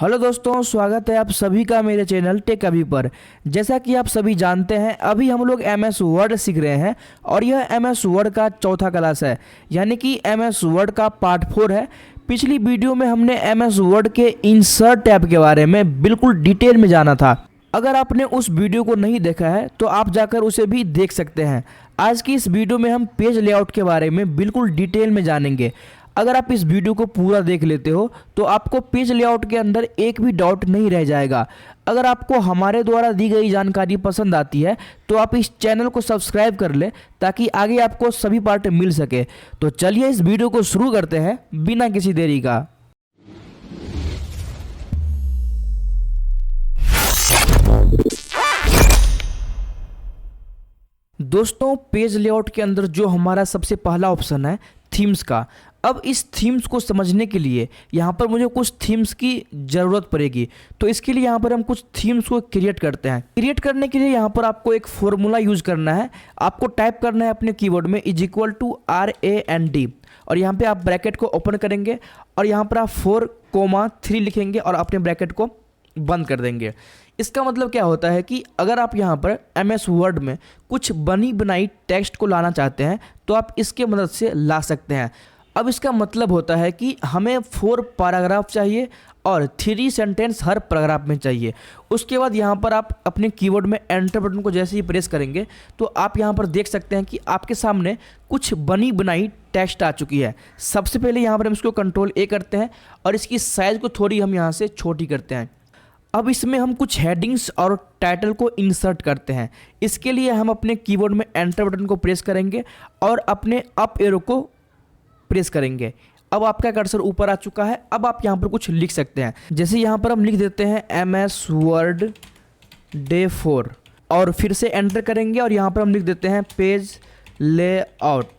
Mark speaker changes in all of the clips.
Speaker 1: Hello दोस्तों, स्वागत है आप सभी का मेरे चैनल टेक अभी पर। जैसा कि आप सभी जानते हैं, अभी हम लोग एमएस वर्ड सीख रहे हैं और यह एमएस वर्ड का चौथा क्लास है, यानी कि एमएस वर्ड का पार्ट 4 है। पिछली वीडियो में हमने एमएस वर्ड के इंसर्ट टैब के बारे में बिल्कुल डिटेल में जाना था। अगर आपने उस वीडियो को नहीं देखा है तो आप जाकर उसे भी देख सकते हैं। आज की इस वीडियो में हम पेज लेआउट के बारे में बिल्कुल डिटेल में जानेंगे। अगर आप इस वीडियो को पूरा देख लेते हो तो आपको पेज लेआउट के अंदर एक भी डाउट नहीं रह जाएगा। अगर आपको हमारे द्वारा दी गई जानकारी पसंद आती है तो आप इस चैनल को सब्सक्राइब कर ले ताकि आगे आपको सभी पार्ट मिल सके। तो चलिए इस वीडियो को शुरू करते हैं बिना किसी देरी का। दोस्तों, पेज लेआउट के अंदर जो हमारा सबसे पहला ऑप्शन है थीम्स का। अब इस थीम्स को समझने के लिए यहाँ पर मुझे कुछ थीम्स की ज़रूरत पड़ेगी, तो इसके लिए यहाँ पर हम कुछ थीम्स को क्रिएट करते हैं। क्रिएट करने के लिए यहाँ पर आपको एक फॉर्मूला यूज़ करना है। आपको टाइप करना है अपने कीबोर्ड में =RAND और यहाँ पे आप ब्रैकेट को ओपन करेंगे और यहाँ पर आप 4,3 लिखेंगे और अपने ब्रैकेट को बंद कर देंगे। इसका मतलब क्या होता है कि अगर आप यहाँ पर एमएस वर्ड में कुछ बनी बनाई टेक्स्ट को लाना चाहते हैं तो आप इसके मदद से ला सकते हैं। अब इसका मतलब होता है कि हमें 4 पैराग्राफ चाहिए और 3 सेंटेंस हर पैराग्राफ में चाहिए। उसके बाद यहाँ पर आप अपने कीबोर्ड में एंटर बटन को जैसे ही प्रेस करेंगे तो आप यहाँ पर देख सकते हैं कि आपके सामने कुछ बनी बनाई टेक्स्ट आ चुकी है। सबसे पहले यहाँ पर हम इसको Ctrl+A करते हैं और इसकी साइज़ को थोड़ी हम यहाँ से छोटी करते हैं। अब इसमें हम कुछ हेडिंग्स और टाइटल को इंसर्ट करते हैं। इसके लिए हम अपने कीबोर्ड में एंटर बटन को प्रेस करेंगे और अपने अप एरो को प्रेस करेंगे। अब आपका कर्सर ऊपर आ चुका है। अब आप यहाँ पर कुछ लिख सकते हैं, जैसे यहाँ पर हम लिख देते हैं एमएस वर्ड डे 4 और फिर से एंटर करेंगे और यहाँ पर हम लिख देते हैं पेज लेआउट।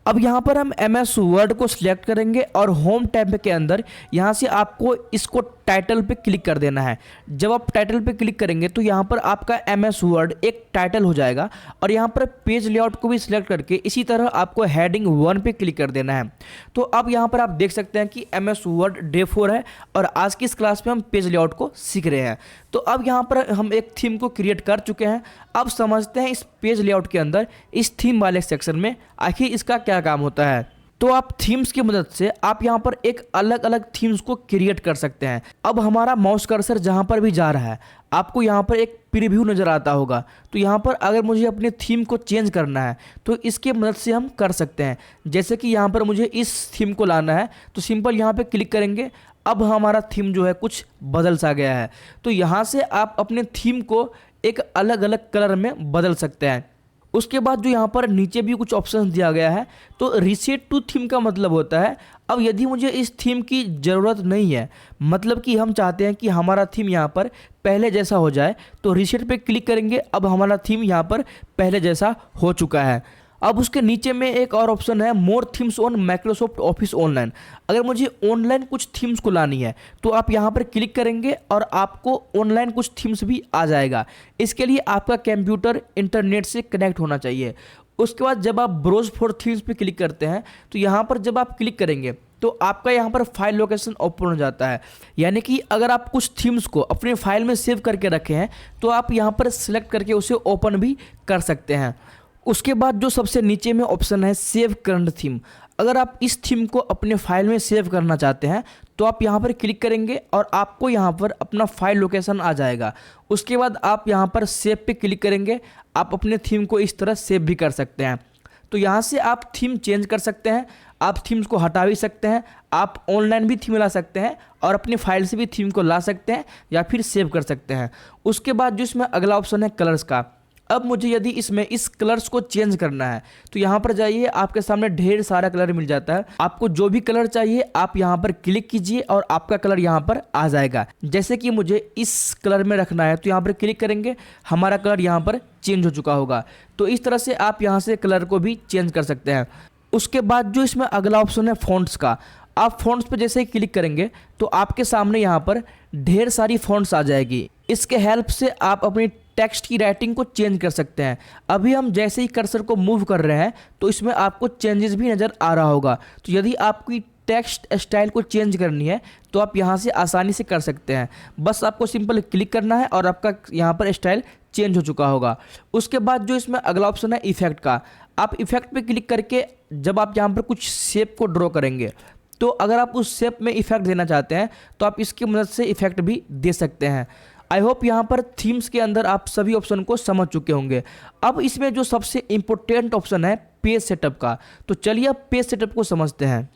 Speaker 1: अब यहाँ पर हम एमएस वर्ड को सिलेक्ट करेंगे और होम टैब के अंदर यहाँ से आपको इसको टाइटल पे क्लिक कर देना है। जब आप टाइटल पे क्लिक करेंगे तो यहाँ पर आपका एमएस वर्ड एक टाइटल हो जाएगा और यहाँ पर पेज लेआउट को भी सिलेक्ट करके इसी तरह आपको हेडिंग 1 पे क्लिक कर देना है। तो अब यहाँ पर आप देख सकते हैं कि एमएस वर्ड डे 4 है और आज की इस क्लास में हम पेज लेआउट को सीख रहे हैं। तो अब यहाँ पर हम एक थीम को क्रिएट कर चुके हैं। अब समझते हैं इस पेज लेआउट के अंदर इस थीम वाले सेक्शन में आखिर इसका क्या काम होता है। तो आप थीम्स की मदद से आप यहाँ पर एक अलग अलग थीम्स को क्रिएट कर सकते हैं। अब हमारा माउस कर्सर जहाँ पर भी जा रहा है आपको यहाँ पर एक प्रीव्यू नज़र आता होगा। तो यहाँ पर अगर मुझे अपने थीम को चेंज करना है तो इसके मदद से हम कर सकते हैं। जैसे कि यहाँ पर मुझे इस थीम को लाना है तो सिंपल यहाँ पे क्लिक करेंगे। अब हमारा थीम जो है कुछ बदल सा गया है। तो यहाँ से आप अपने थीम को एक अलग अलग कलर में बदल सकते हैं। उसके बाद जो यहाँ पर नीचे भी कुछ ऑप्शन दिया गया है, तो रीसेट टू थीम का मतलब होता है अब यदि मुझे इस थीम की ज़रूरत नहीं है, मतलब कि हम चाहते हैं कि हमारा थीम यहाँ पर पहले जैसा हो जाए, तो रीसेट पे क्लिक करेंगे। अब हमारा थीम यहाँ पर पहले जैसा हो चुका है। अब उसके नीचे में एक और ऑप्शन है more themes on Microsoft office online. अगर मुझे ऑनलाइन कुछ थीम्स को लानी है तो आप यहाँ पर क्लिक करेंगे और आपको ऑनलाइन कुछ थीम्स भी आ जाएगा। इसके लिए आपका कंप्यूटर इंटरनेट से कनेक्ट होना चाहिए। उसके बाद जब आप ब्राउज फॉर थीम्स पे क्लिक करते हैं तो यहाँ पर जब आप क्लिक करेंगे तो आपका यहाँ पर फाइल लोकेशन ओपन हो जाता है। यानी कि अगर आप कुछ थीम्स को अपने फाइल में सेव करके रखे हैं तो आप यहाँ पर सिलेक्ट करके उसे ओपन भी कर सकते हैं। उसके बाद जो सबसे नीचे में ऑप्शन है सेव करंट थीम। अगर आप इस थीम को अपने फाइल में सेव करना चाहते हैं तो आप यहाँ पर क्लिक करेंगे और आपको यहाँ पर अपना फाइल लोकेशन आ जाएगा। उसके बाद आप यहाँ पर सेव पे क्लिक करेंगे। आप अपने थीम को इस तरह सेव भी कर सकते हैं। तो यहाँ से आप थीम चेंज कर सकते हैं, आप थीम्स को हटा भी सकते हैं, आप ऑनलाइन भी थीम ला सकते हैं और अपनी फाइल से भी थीम को ला सकते हैं या फिर सेव कर सकते हैं। उसके बाद जो इसमें अगला ऑप्शन है कलर्स का। अब मुझे यदि इसमें इस कलर्स को चेंज करना है तो यहाँ पर जाइए, आपके सामने ढेर सारा कलर मिल जाता है। आपको जो भी कलर चाहिए आप यहाँ पर क्लिक कीजिए और आपका कलर यहाँ पर आ जाएगा। जैसे कि मुझे इस कलर में रखना है तो यहाँ पर क्लिक करेंगे, हमारा कलर यहाँ पर चेंज हो चुका होगा। तो इस तरह से आप यहाँ से कलर को भी चेंज कर सकते हैं। उसके बाद जो इसमें अगला ऑप्शन है फ़ॉन्ट्स का। आप फ़ॉन्ट्स पर जैसे ही क्लिक करेंगे तो आपके सामने यहाँ पर ढेर सारी फ़ॉन्ट्स आ जाएगी। इसके हेल्प से आप अपनी टेक्स्ट की राइटिंग को चेंज कर सकते हैं। अभी हम जैसे ही कर्सर को मूव कर रहे हैं तो इसमें आपको चेंजेस भी नज़र आ रहा होगा। तो यदि आपकी टेक्स्ट स्टाइल को चेंज करनी है तो आप यहाँ से आसानी से कर सकते हैं। बस आपको सिंपल क्लिक करना है और आपका यहाँ पर स्टाइल चेंज हो चुका होगा। उसके बाद जो इसमें अगला ऑप्शन है इफेक्ट का, आप इफेक्ट पे क्लिक करके जब आप यहाँ पर कुछ शेप को ड्रॉ करेंगे तो अगर आप उस शेप में इफेक्ट देना चाहते हैं तो आप इसकी मदद से इफेक्ट भी दे सकते हैं। आई होप यहाँ पर थीम्स के अंदर आप सभी ऑप्शन को समझ चुके होंगे। अब इसमें जो सबसे इम्पोर्टेंट ऑप्शन है पेज सेटअप का, तो चलिए अब पेज सेटअप को समझते हैं।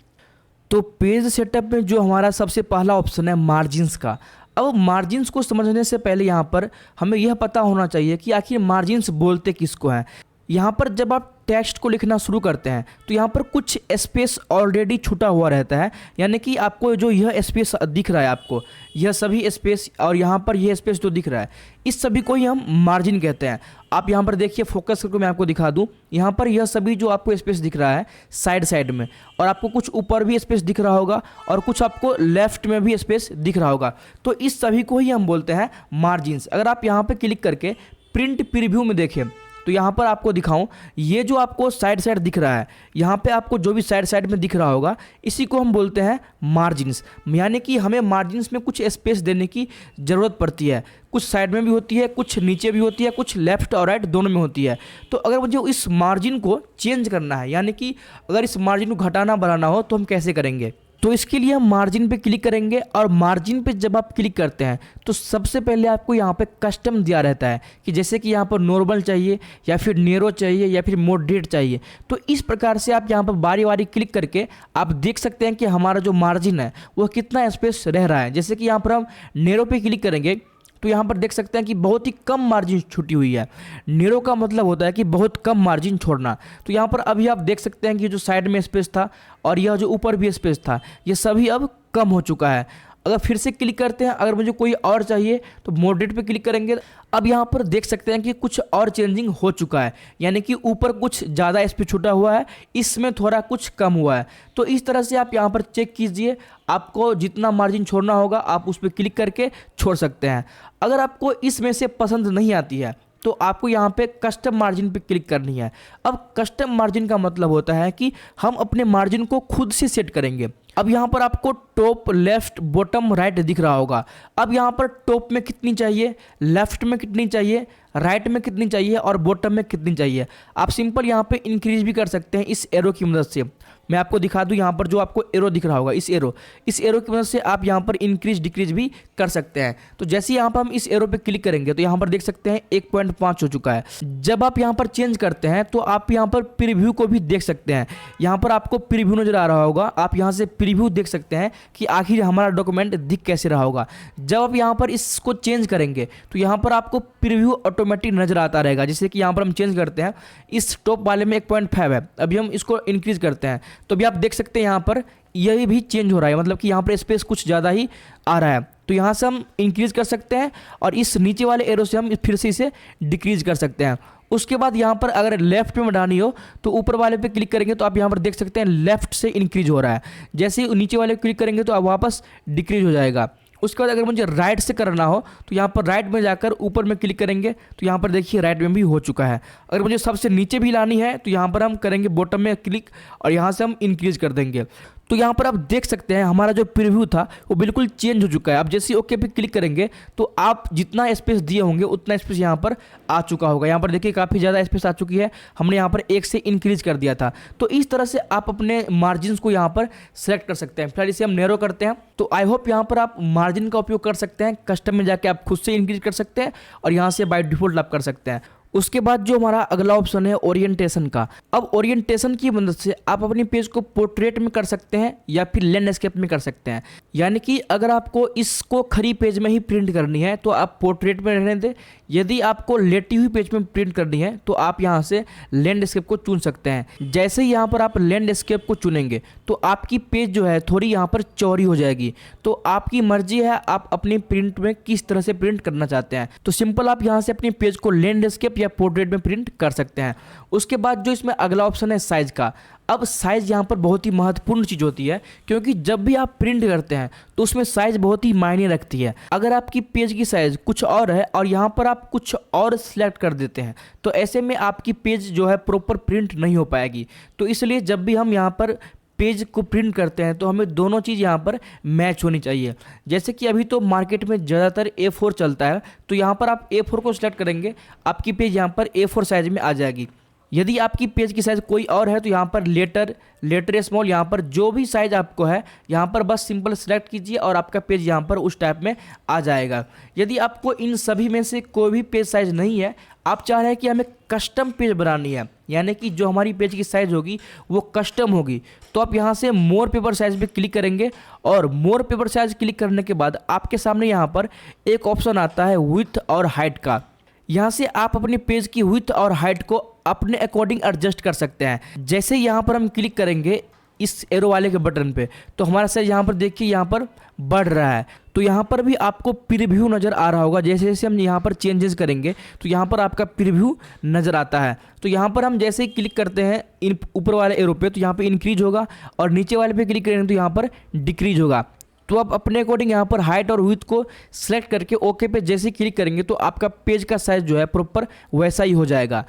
Speaker 1: तो पेज सेटअप में जो हमारा सबसे पहला ऑप्शन है मार्जिन्स का। अब मार्जिन्स को समझने से पहले यहाँ पर हमें यह पता होना चाहिए कि आखिर मार्जिन्स बोलते किसको हैं। यहाँ पर जब आप टेक्स्ट को लिखना शुरू करते हैं तो यहाँ पर कुछ स्पेस ऑलरेडी छूटा हुआ रहता है, यानी कि आपको जो यह स्पेस दिख रहा है, आपको यह सभी स्पेस और यहाँ पर यह स्पेस जो दिख रहा है, इस सभी को ही हम मार्जिन कहते हैं। आप यहाँ पर देखिए, फोकस करके मैं आपको दिखा दूँ, यहाँ पर यह सभी जो आपको स्पेस दिख रहा है साइड साइड में, और आपको कुछ ऊपर भी स्पेस दिख रहा होगा और कुछ आपको लेफ्ट में भी स्पेस दिख रहा होगा, तो इस सभी को ही हम बोलते हैं मार्जिन्स। अगर आप यहाँ पर क्लिक करके प्रिंट प्रीव्यू में देखें तो यहाँ पर आपको दिखाऊं, ये जो आपको साइड साइड दिख रहा है, यहाँ पे आपको जो भी साइड साइड में दिख रहा होगा, इसी को हम बोलते हैं मार्जिन्स। यानी कि हमें मार्जिन्स में कुछ स्पेस देने की ज़रूरत पड़ती है, कुछ साइड में भी होती है, कुछ नीचे भी होती है, कुछ लेफ्ट और राइट दोनों में होती है। तो अगर मुझे इस मार्जिन को चेंज करना है, यानी कि अगर इस मार्जिन को घटाना बढ़ाना हो तो हम कैसे करेंगे, तो इसके लिए हम मार्जिन पे क्लिक करेंगे। और मार्जिन पे जब आप क्लिक करते हैं तो सबसे पहले आपको यहाँ पे कस्टम दिया रहता है कि जैसे कि यहाँ पर नॉर्मल चाहिए या फिर नेरो चाहिए या फिर मॉडरेट चाहिए। तो इस प्रकार से आप यहाँ पर बारी बारी क्लिक करके आप देख सकते हैं कि हमारा जो मार्जिन है वो कितना स्पेस रह रहा है। जैसे कि यहाँ पर हम नेरो पे क्लिक करेंगे तो यहाँ पर देख सकते हैं कि बहुत ही कम मार्जिन छूटी हुई है। नेरो का मतलब होता है कि बहुत कम मार्जिन छोड़ना। तो यहाँ पर अभी आप देख सकते हैं कि जो साइड में स्पेस था और यह जो ऊपर भी स्पेस था, ये सभी अब कम हो चुका है। अगर फिर से क्लिक करते हैं, अगर मुझे कोई और चाहिए तो मॉडरेट पे क्लिक करेंगे। अब यहाँ पर देख सकते हैं कि कुछ और चेंजिंग हो चुका है, यानी कि ऊपर कुछ ज़्यादा स्पेस छूटा हुआ है, इसमें थोड़ा कुछ कम हुआ है। तो इस तरह से आप यहाँ पर चेक कीजिए, आपको जितना मार्जिन छोड़ना होगा आप उस पर क्लिक करके छोड़ सकते हैं। अगर आपको इसमें से पसंद नहीं आती है तो आपको यहाँ पे कस्टम मार्जिन पे क्लिक करनी है। अब कस्टम मार्जिन का मतलब होता है कि हम अपने मार्जिन को खुद से सेट करेंगे। अब यहाँ पर आपको टॉप, लेफ्ट, बॉटम, राइट दिख रहा होगा। अब यहाँ पर टॉप में कितनी चाहिए, लेफ्ट में कितनी चाहिए, राइट में कितनी चाहिए और बॉटम में कितनी चाहिए, आप सिंपल यहाँ पे इंक्रीज भी कर सकते हैं इस एरो की मदद से। मैं आपको दिखा दूं, यहाँ पर जो आपको एरो दिख रहा होगा, इस एरो की मदद से आप यहाँ पर इंक्रीज डिक्रीज भी कर सकते हैं। तो जैसे यहाँ पर हम इस एरो पे क्लिक करेंगे तो यहाँ पर देख सकते हैं 1.5 हो चुका है। जब आप यहाँ पर चेंज करते हैं तो आप यहाँ पर प्रीव्यू को भी देख सकते हैं। यहाँ पर आपको प्रीव्यू नजर आ रहा होगा, आप यहाँ से प्रीव्यू देख सकते हैं कि आखिर हमारा डॉक्यूमेंट दिख कैसे रहा होगा। जब आप यहाँ पर इसको चेंज करेंगे तो यहाँ पर आपको प्रीव्यू ऑटोमेटिक नजर आता रहेगा। जैसे कि यहाँ पर हम चेंज करते हैं, इस टॉप वाले में 1.5 है, अभी हम इसको इंक्रीज करते हैं तो अभी आप देख सकते हैं यहाँ पर यही भी चेंज हो रहा है, मतलब कि यहाँ पर स्पेस कुछ ज़्यादा ही आ रहा है। तो यहाँ से हम इंक्रीज कर सकते हैं और इस नीचे वाले एरो से हम फिर से इसे डिक्रीज कर सकते हैं। उसके बाद यहाँ पर अगर लेफ्ट में बढ़ानी हो तो ऊपर वाले पे क्लिक करेंगे तो आप यहाँ पर देख सकते हैं लेफ्ट से इंक्रीज हो रहा है। जैसे ही नीचे वाले पे क्लिक करेंगे तो अब वापस डिक्रीज हो जाएगा। उसके बाद अगर मुझे राइट से करना हो तो यहाँ पर राइट में जाकर ऊपर में क्लिक करेंगे तो यहाँ पर देखिए राइट में भी हो चुका है। अगर मुझे सबसे नीचे भी लानी है तो यहाँ पर हम करेंगे बॉटम में क्लिक और यहाँ से हम इंक्रीज कर देंगे। तो यहाँ पर आप देख सकते हैं हमारा जो प्रीव्यू था वो बिल्कुल चेंज हो चुका है। अब जैसे ओके पे क्लिक करेंगे तो आप जितना स्पेस दिए होंगे उतना स्पेस यहाँ पर आ चुका होगा। यहाँ पर देखिए काफ़ी ज़्यादा स्पेस आ चुकी है, हमने यहाँ पर 1 से इंक्रीज कर दिया था। तो इस तरह से आप अपने मार्जिन को यहाँ पर सेलेक्ट कर सकते हैं। फिलहाल इसे हम नैरो करते हैं। तो आई होप यहाँ पर आप मार्जिन का उपयोग कर सकते हैं। कस्टम में जाके आप खुद से इंक्रीज कर सकते हैं और यहाँ से बाय डिफॉल्ट आप कर सकते हैं। उसके बाद जो हमारा अगला ऑप्शन है ओरिएंटेशन का। अब ओरिएंटेशन की मदद से आप अपनी पेज को पोर्ट्रेट में कर सकते हैं या फिर लैंडस्केप में कर सकते हैं। यानी कि अगर आपको इसको खड़ी पेज में ही प्रिंट करनी है तो आप पोर्ट्रेट में रहने दें, यदि आपको लेटी हुई पेज में प्रिंट करनी है तो आप यहाँ से लैंडस्केप को चुन सकते हैं। जैसे ही यहाँ पर आप लैंडस्केप को चुनेंगे तो आपकी पेज जो है थोड़ी यहाँ पर चौड़ी हो जाएगी। तो आपकी मर्जी है आप अपनी प्रिंट में किस तरह से प्रिंट करना चाहते हैं। तो सिंपल आप यहाँ से अपनी पेज को लैंडस्केप या पोर्ट्रेट में प्रिंट कर सकते हैं। उसके बाद जो इसमें अगला ऑप्शन है साइज का। अब साइज़ यहाँ पर बहुत ही महत्वपूर्ण चीज़ होती है, क्योंकि जब भी आप प्रिंट करते हैं तो उसमें साइज़ बहुत ही मायने रखती है। अगर आपकी पेज की साइज़ कुछ और है और यहाँ पर आप कुछ और सिलेक्ट कर देते हैं तो ऐसे में आपकी पेज जो है प्रॉपर प्रिंट नहीं हो पाएगी। तो इसलिए जब भी हम यहाँ पर पेज को प्रिंट करते हैं तो हमें दोनों चीज़ यहाँ पर मैच होनी चाहिए। जैसे कि अभी तो मार्केट में ज़्यादातर A4 चलता है, तो यहाँ पर आप A4 को सिलेक्ट करेंगे, आपकी पेज यहाँ पर A4 साइज़ में आ जाएगी। यदि आपकी पेज की साइज़ कोई और है तो यहाँ पर लेटर स्मॉल, यहाँ पर जो भी साइज़ आपको है यहाँ पर बस सिंपल सेलेक्ट कीजिए और आपका पेज यहाँ पर उस टाइप में आ जाएगा। यदि आपको इन सभी में से कोई भी पेज साइज़ नहीं है, आप चाह रहे हैं कि हमें कस्टम पेज बनानी है, यानी कि जो हमारी पेज की साइज़ होगी वो कस्टम होगी, तो आप यहाँ से मोर पेपर साइज़ पे क्लिक करेंगे और मोर पेपर साइज़ क्लिक करने के बाद आपके सामने यहाँ पर एक ऑप्शन आता है विड्थ और हाइट का। यहाँ से आप अपने पेज की विड्थ और हाइट को अपने अकॉर्डिंग एडजस्ट कर सकते हैं। जैसे यहाँ पर हम क्लिक करेंगे इस एरो वाले के बटन पे तो हमारा साइज यहाँ पर देखिए यहाँ पर बढ़ रहा है। तो यहाँ पर भी आपको प्रीव्यू नज़र आ रहा होगा, जैसे जैसे हम यहाँ पर चेंजेस करेंगे तो यहाँ पर आपका प्रीव्यू नज़र आता है। तो यहाँ पर हम जैसे ही क्लिक करते हैं इन ऊपर वाले एरो पे तो यहाँ पर इंक्रीज होगा और नीचे वाले पे क्लिक करेंगे तो यहाँ पर डिक्रीज होगा। तो आप अपने अकॉर्डिंग यहाँ पर हाइट और विड्थ को सिलेक्ट करके ओके पे जैसे क्लिक करेंगे तो आपका पेज का साइज़ जो है प्रॉपर वैसा ही हो जाएगा।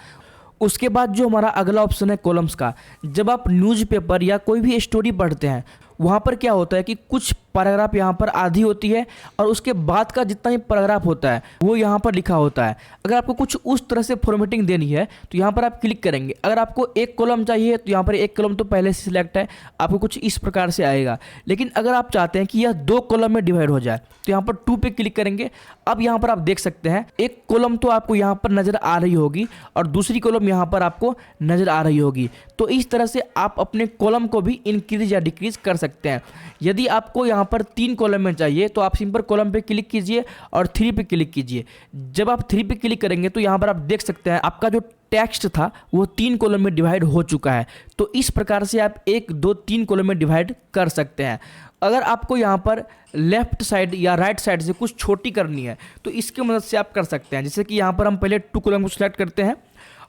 Speaker 1: उसके बाद जो हमारा अगला ऑप्शन है कॉलम्स का। जब आप न्यूज़पेपर या कोई भी स्टोरी पढ़ते हैं वहाँ पर क्या होता है कि कुछ पैराग्राफ यहाँ पर आधी होती है और उसके बाद का जितना भी पैराग्राफ होता है वो यहाँ पर लिखा होता है। अगर आपको कुछ उस तरह से फॉर्मेटिंग देनी है तो यहाँ पर आप क्लिक करेंगे। अगर आपको एक कॉलम चाहिए तो यहाँ पर एक कॉलम तो पहले से सिलेक्ट है, आपको कुछ इस प्रकार से आएगा। लेकिन अगर आप चाहते हैं कि यह 2 कॉलम में डिवाइड हो जाए तो यहाँ पर 2 पे क्लिक करेंगे। अब यहाँ पर आप देख सकते हैं एक कॉलम तो आपको यहाँ पर नज़र आ रही होगी और दूसरी कॉलम यहाँ पर आपको नज़र आ रही होगी। तो इस तरह से आप अपने कॉलम को भी इंक्रीज या डिक्रीज कर सकते हैं। यदि आपको यहाँ पर 3 कॉलम में चाहिए तो आप सिंपल कॉलम पे क्लिक कीजिए और 3 पे क्लिक कीजिए। जब आप 3 पे क्लिक करेंगे तो यहाँ पर आप देख सकते हैं आपका जो टेक्स्ट था वो 3 कॉलम में डिवाइड हो चुका है। तो इस प्रकार से आप 1 2 3 कॉलम में डिवाइड कर सकते हैं। अगर आपको यहाँ पर लेफ्ट साइड या राइट साइड से कुछ छोटी करनी है तो इसकी मदद से आप कर सकते हैं। जैसे कि यहाँ पर हम पहले 2 कॉलम को सिलेक्ट करते हैं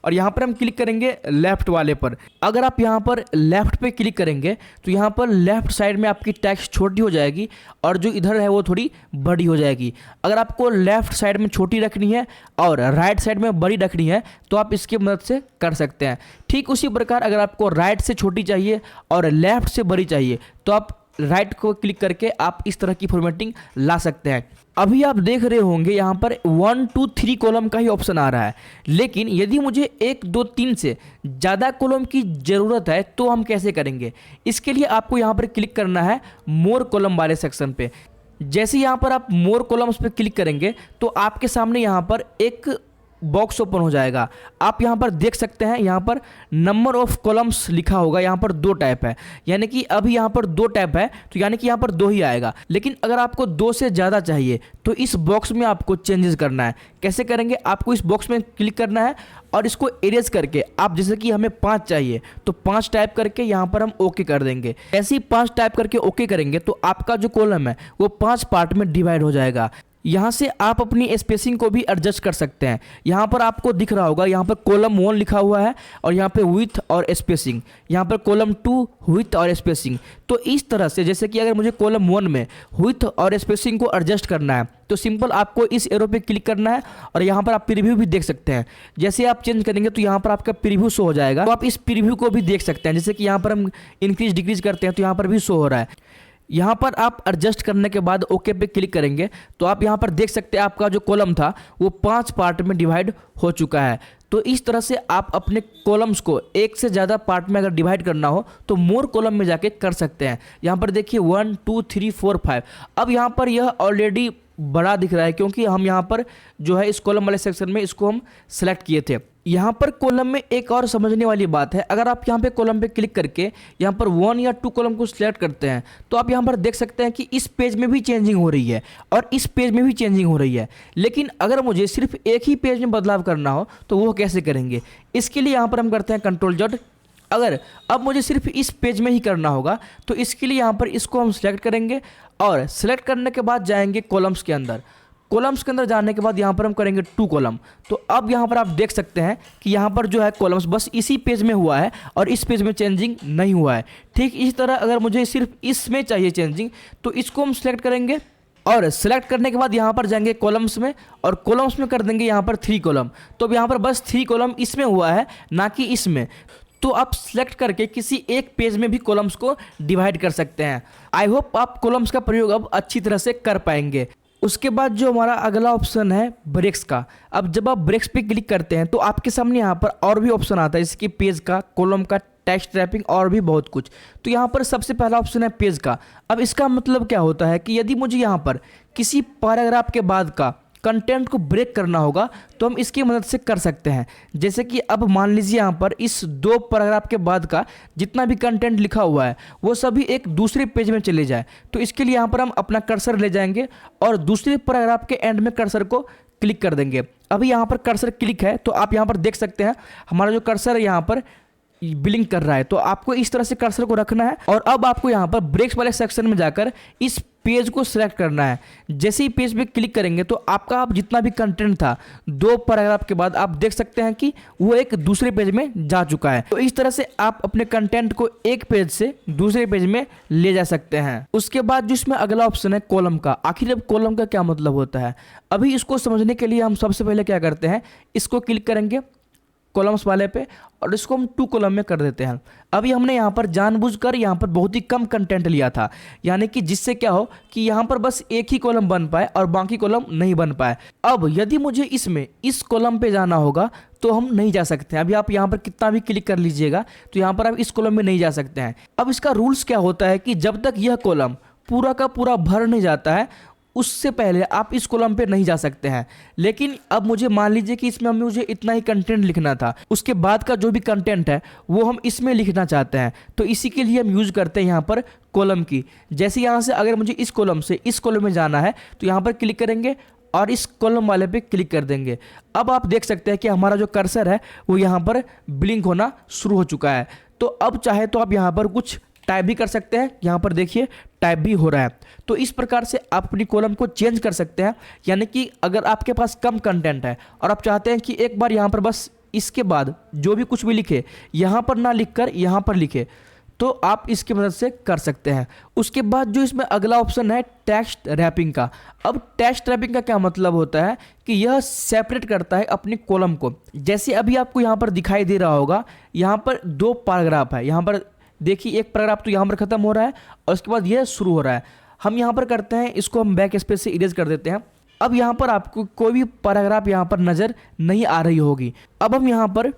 Speaker 1: और यहाँ पर हम क्लिक करेंगे लेफ्ट वाले पर। अगर आप यहाँ पर लेफ्ट पे क्लिक करेंगे तो यहाँ पर लेफ्ट साइड में आपकी टेक्स्ट छोटी हो जाएगी और जो इधर है वो थोड़ी बड़ी हो जाएगी। अगर आपको लेफ्ट साइड में छोटी रखनी है और राइट साइड में बड़ी रखनी है तो आप इसकी मदद से कर सकते हैं। ठीक उसी प्रकार अगर आपको राइट से छोटी चाहिए और लेफ्ट से बड़ी चाहिए तो आप राइट को क्लिक करके आप इस तरह की फॉर्मेटिंग ला सकते हैं। अभी आप देख रहे होंगे यहाँ पर 1 2 3 कॉलम का ही ऑप्शन आ रहा है, लेकिन यदि मुझे 1 2 3 से ज़्यादा कॉलम की ज़रूरत है तो हम कैसे करेंगे। इसके लिए आपको यहाँ पर क्लिक करना है मोर कॉलम वाले सेक्शन पे। जैसे यहाँ पर आप मोर कॉलम्स पे क्लिक करेंगे तो आपके सामने यहाँ पर एक बॉक्स ओपन हो जाएगा। आप यहाँ पर देख सकते हैं यहाँ पर नंबर ऑफ कॉलम्स लिखा होगा। यहाँ पर 2 टाइप है, यानी कि अभी यहाँ पर 2 टाइप है तो यानी कि यहाँ पर 2 ही आएगा। लेकिन अगर आपको 2 से ज़्यादा चाहिए तो इस बॉक्स में आपको चेंजेस करना है। कैसे करेंगे, आपको इस बॉक्स में क्लिक करना है और इसको एरेज करके आप जैसे कि हमें 5 चाहिए तो 5 टाइप करके यहाँ पर हम ओके कर देंगे। ऐसे ही 5 टाइप करके ओके करेंगे तो आपका जो कॉलम है वो 5 पार्ट में डिवाइड हो जाएगा। यहाँ से आप अपनी स्पेसिंग को भी एडजस्ट कर सकते हैं। यहाँ पर आपको दिख रहा होगा यहाँ पर कॉलम 1 लिखा हुआ है और यहाँ पे विड्थ और स्पेसिंग, यहाँ पर कॉलम 2 विड्थ और स्पेसिंग। तो इस तरह से जैसे कि अगर मुझे कॉलम 1 में विड्थ और स्पेसिंग को एडजस्ट करना है तो सिंपल आपको इस एरो पे क्लिक करना है और यहाँ पर आप प्रीव्यू भी देख सकते हैं। जैसे आप चेंज करेंगे तो यहाँ पर आपका प्रीव्यू शो हो जाएगा, तो आप इस प्रीव्यू को भी देख सकते हैं। जैसे कि यहाँ पर हम इंक्रीज डिक्रीज करते हैं तो यहाँ पर भी शो हो रहा है। यहाँ पर आप एडजस्ट करने के बाद ओके पे क्लिक करेंगे तो आप यहाँ पर देख सकते हैं आपका जो कॉलम था वो 5 पार्ट में डिवाइड हो चुका है। तो इस तरह से आप अपने कॉलम्स को 1 से ज़्यादा पार्ट में अगर डिवाइड करना हो तो मोर कॉलम में जाके कर सकते हैं। यहाँ पर देखिए 1 2 3 4 5। अब यहाँ पर यह ऑलरेडी बड़ा दिख रहा है क्योंकि हम यहाँ पर जो है इस कॉलम वाले सेक्शन में इसको हम सेलेक्ट किए थे। यहाँ पर कॉलम में एक और समझने वाली बात है, अगर आप यहाँ पे कॉलम पे क्लिक करके यहाँ पर 1 या 2 कॉलम को सिलेक्ट करते हैं तो आप यहाँ पर देख सकते हैं कि इस पेज में भी चेंजिंग हो रही है और इस पेज में भी चेंजिंग हो रही है। लेकिन अगर मुझे सिर्फ एक ही पेज में बदलाव करना हो तो वो कैसे करेंगे। इसके लिए यहाँ पर हम करते हैं Ctrl+Z। अगर अब मुझे सिर्फ इस पेज में ही करना होगा तो इसके लिए यहाँ पर इसको हम सिलेक्ट करेंगे और सिलेक्ट करने के बाद जाएंगे कॉलम्स के अंदर। कॉलम्स के अंदर जाने के बाद यहाँ पर हम करेंगे 2 कॉलम। तो अब यहाँ पर आप देख सकते हैं कि यहाँ पर जो है कॉलम्स बस इसी पेज में हुआ है और इस पेज में चेंजिंग नहीं हुआ है। ठीक इसी तरह अगर मुझे सिर्फ इसमें चाहिए चेंजिंग तो इसको हम सिलेक्ट करेंगे और सिलेक्ट करने के बाद यहाँ पर जाएंगे कॉलम्स में और कॉलम्स में कर देंगे यहाँ पर 3 कॉलम। तो अब यहाँ पर बस 3 कॉलम इसमें हुआ है ना कि इसमें। तो आप सिलेक्ट करके किसी एक पेज में भी कॉलम्स को डिवाइड कर सकते हैं। आई होप आप कॉलम्स का प्रयोग अब अच्छी तरह से कर पाएंगे। उसके बाद जो हमारा अगला ऑप्शन है ब्रेक्स का। अब जब आप ब्रेक्स पे क्लिक करते हैं तो आपके सामने यहाँ पर और भी ऑप्शन आता है, जैसे कि पेज का, कॉलम का, टेक्स्ट रैपिंग और भी बहुत कुछ। तो यहाँ पर सबसे पहला ऑप्शन है पेज का। अब इसका मतलब क्या होता है कि यदि मुझे यहाँ पर किसी पैराग्राफ के बाद का कंटेंट को ब्रेक करना होगा तो हम इसकी मदद से कर सकते हैं। जैसे कि अब मान लीजिए यहाँ पर इस 2 पैराग्राफ के बाद का जितना भी कंटेंट लिखा हुआ है वो सभी एक दूसरे पेज में चले जाए, तो इसके लिए यहाँ पर हम अपना कर्सर ले जाएंगे और दूसरे पैराग्राफ के एंड में कर्सर को क्लिक कर देंगे। अभी यहाँ पर कर्सर क्लिक है तो आप यहाँ पर देख सकते हैं हमारा जो कर्सर है यहाँ पर ब्लिंक कर रहा है। तो आपको इस तरह से कर्सर को रखना है और अब आपको यहाँ पर ब्रेक्स वाले सेक्शन में जाकर इस पेज को सिलेक्ट करना है। जैसे ही पेज पे क्लिक करेंगे तो आपका अब जितना भी कंटेंट था 2 पैराग्राफ के बाद आप देख सकते हैं कि वो एक दूसरे पेज में जा चुका है। तो इस तरह से आप अपने कंटेंट को एक पेज से दूसरे पेज में ले जा सकते हैं। उसके बाद जो इसमें अगला ऑप्शन है कॉलम का। आखिर अब कॉलम का क्या मतलब होता है, अभी इसको समझने के लिए हम सबसे पहले क्या करते हैं, इसको क्लिक करेंगे कॉलम्स वाले पे और इसको हम 2 कॉलम में कर देते हैं। अभी हमने यहाँ पर जानबूझकर यहाँ पर बहुत ही कम कंटेंट लिया था, यानी कि जिससे क्या हो कि यहाँ पर बस एक ही कॉलम बन पाए और बाकी कॉलम नहीं बन पाए। अब यदि मुझे इसमें इस कॉलम पे जाना होगा तो हम नहीं जा सकते हैं। अभी आप यहाँ पर कितना भी क्लिक कर लीजिएगा तो यहाँ पर आप इस कॉलम में नहीं जा सकते हैं। अब इसका रूल्स क्या होता है कि जब तक यह कॉलम पूरा का पूरा भर नहीं जाता है उससे पहले आप इस कॉलम पे नहीं जा सकते हैं। लेकिन अब मुझे मान लीजिए कि इसमें मुझे इतना ही कंटेंट लिखना था, उसके बाद का जो भी कंटेंट है वो हम इसमें लिखना चाहते हैं, तो इसी के लिए हम यूज़ करते हैं यहाँ पर कॉलम की। जैसे यहाँ से अगर मुझे इस कॉलम से इस कॉलम में जाना है तो यहाँ पर क्लिक करेंगे और इस कॉलम वाले पे क्लिक कर देंगे। अब आप देख सकते हैं कि हमारा जो कर्सर है वो यहाँ पर ब्लिंक होना शुरू हो चुका है। तो अब चाहे तो आप यहाँ पर कुछ टाइप भी कर सकते हैं, यहाँ पर देखिए टाइप भी हो रहा है। तो इस प्रकार से आप अपनी कॉलम को चेंज कर सकते हैं, यानी कि अगर आपके पास कम कंटेंट है और आप चाहते हैं कि एक बार यहाँ पर बस इसके बाद जो भी कुछ भी लिखे यहाँ पर ना लिखकर यहाँ पर लिखे, तो आप इसकी मदद से कर सकते हैं। उसके बाद जो इसमें अगला ऑप्शन है टेक्स्ट रैपिंग का। अब टेक्स्ट रैपिंग का क्या मतलब होता है कि यह सेपरेट करता है अपनी कॉलम को। जैसे अभी आपको यहाँ पर दिखाई दे रहा होगा, यहाँ पर 2 पैराग्राफ है, यहाँ पर देखिए एक पैराग्राफ तो यहाँ पर खत्म हो रहा है और उसके बाद यह शुरू हो रहा है। हम यहाँ पर करते हैं इसको हम बैक स्पेस से इरेज कर देते हैं। अब यहाँ पर आपको कोई भी पैराग्राफ यहाँ पर नज़र नहीं आ रही होगी। अब हम यहाँ पर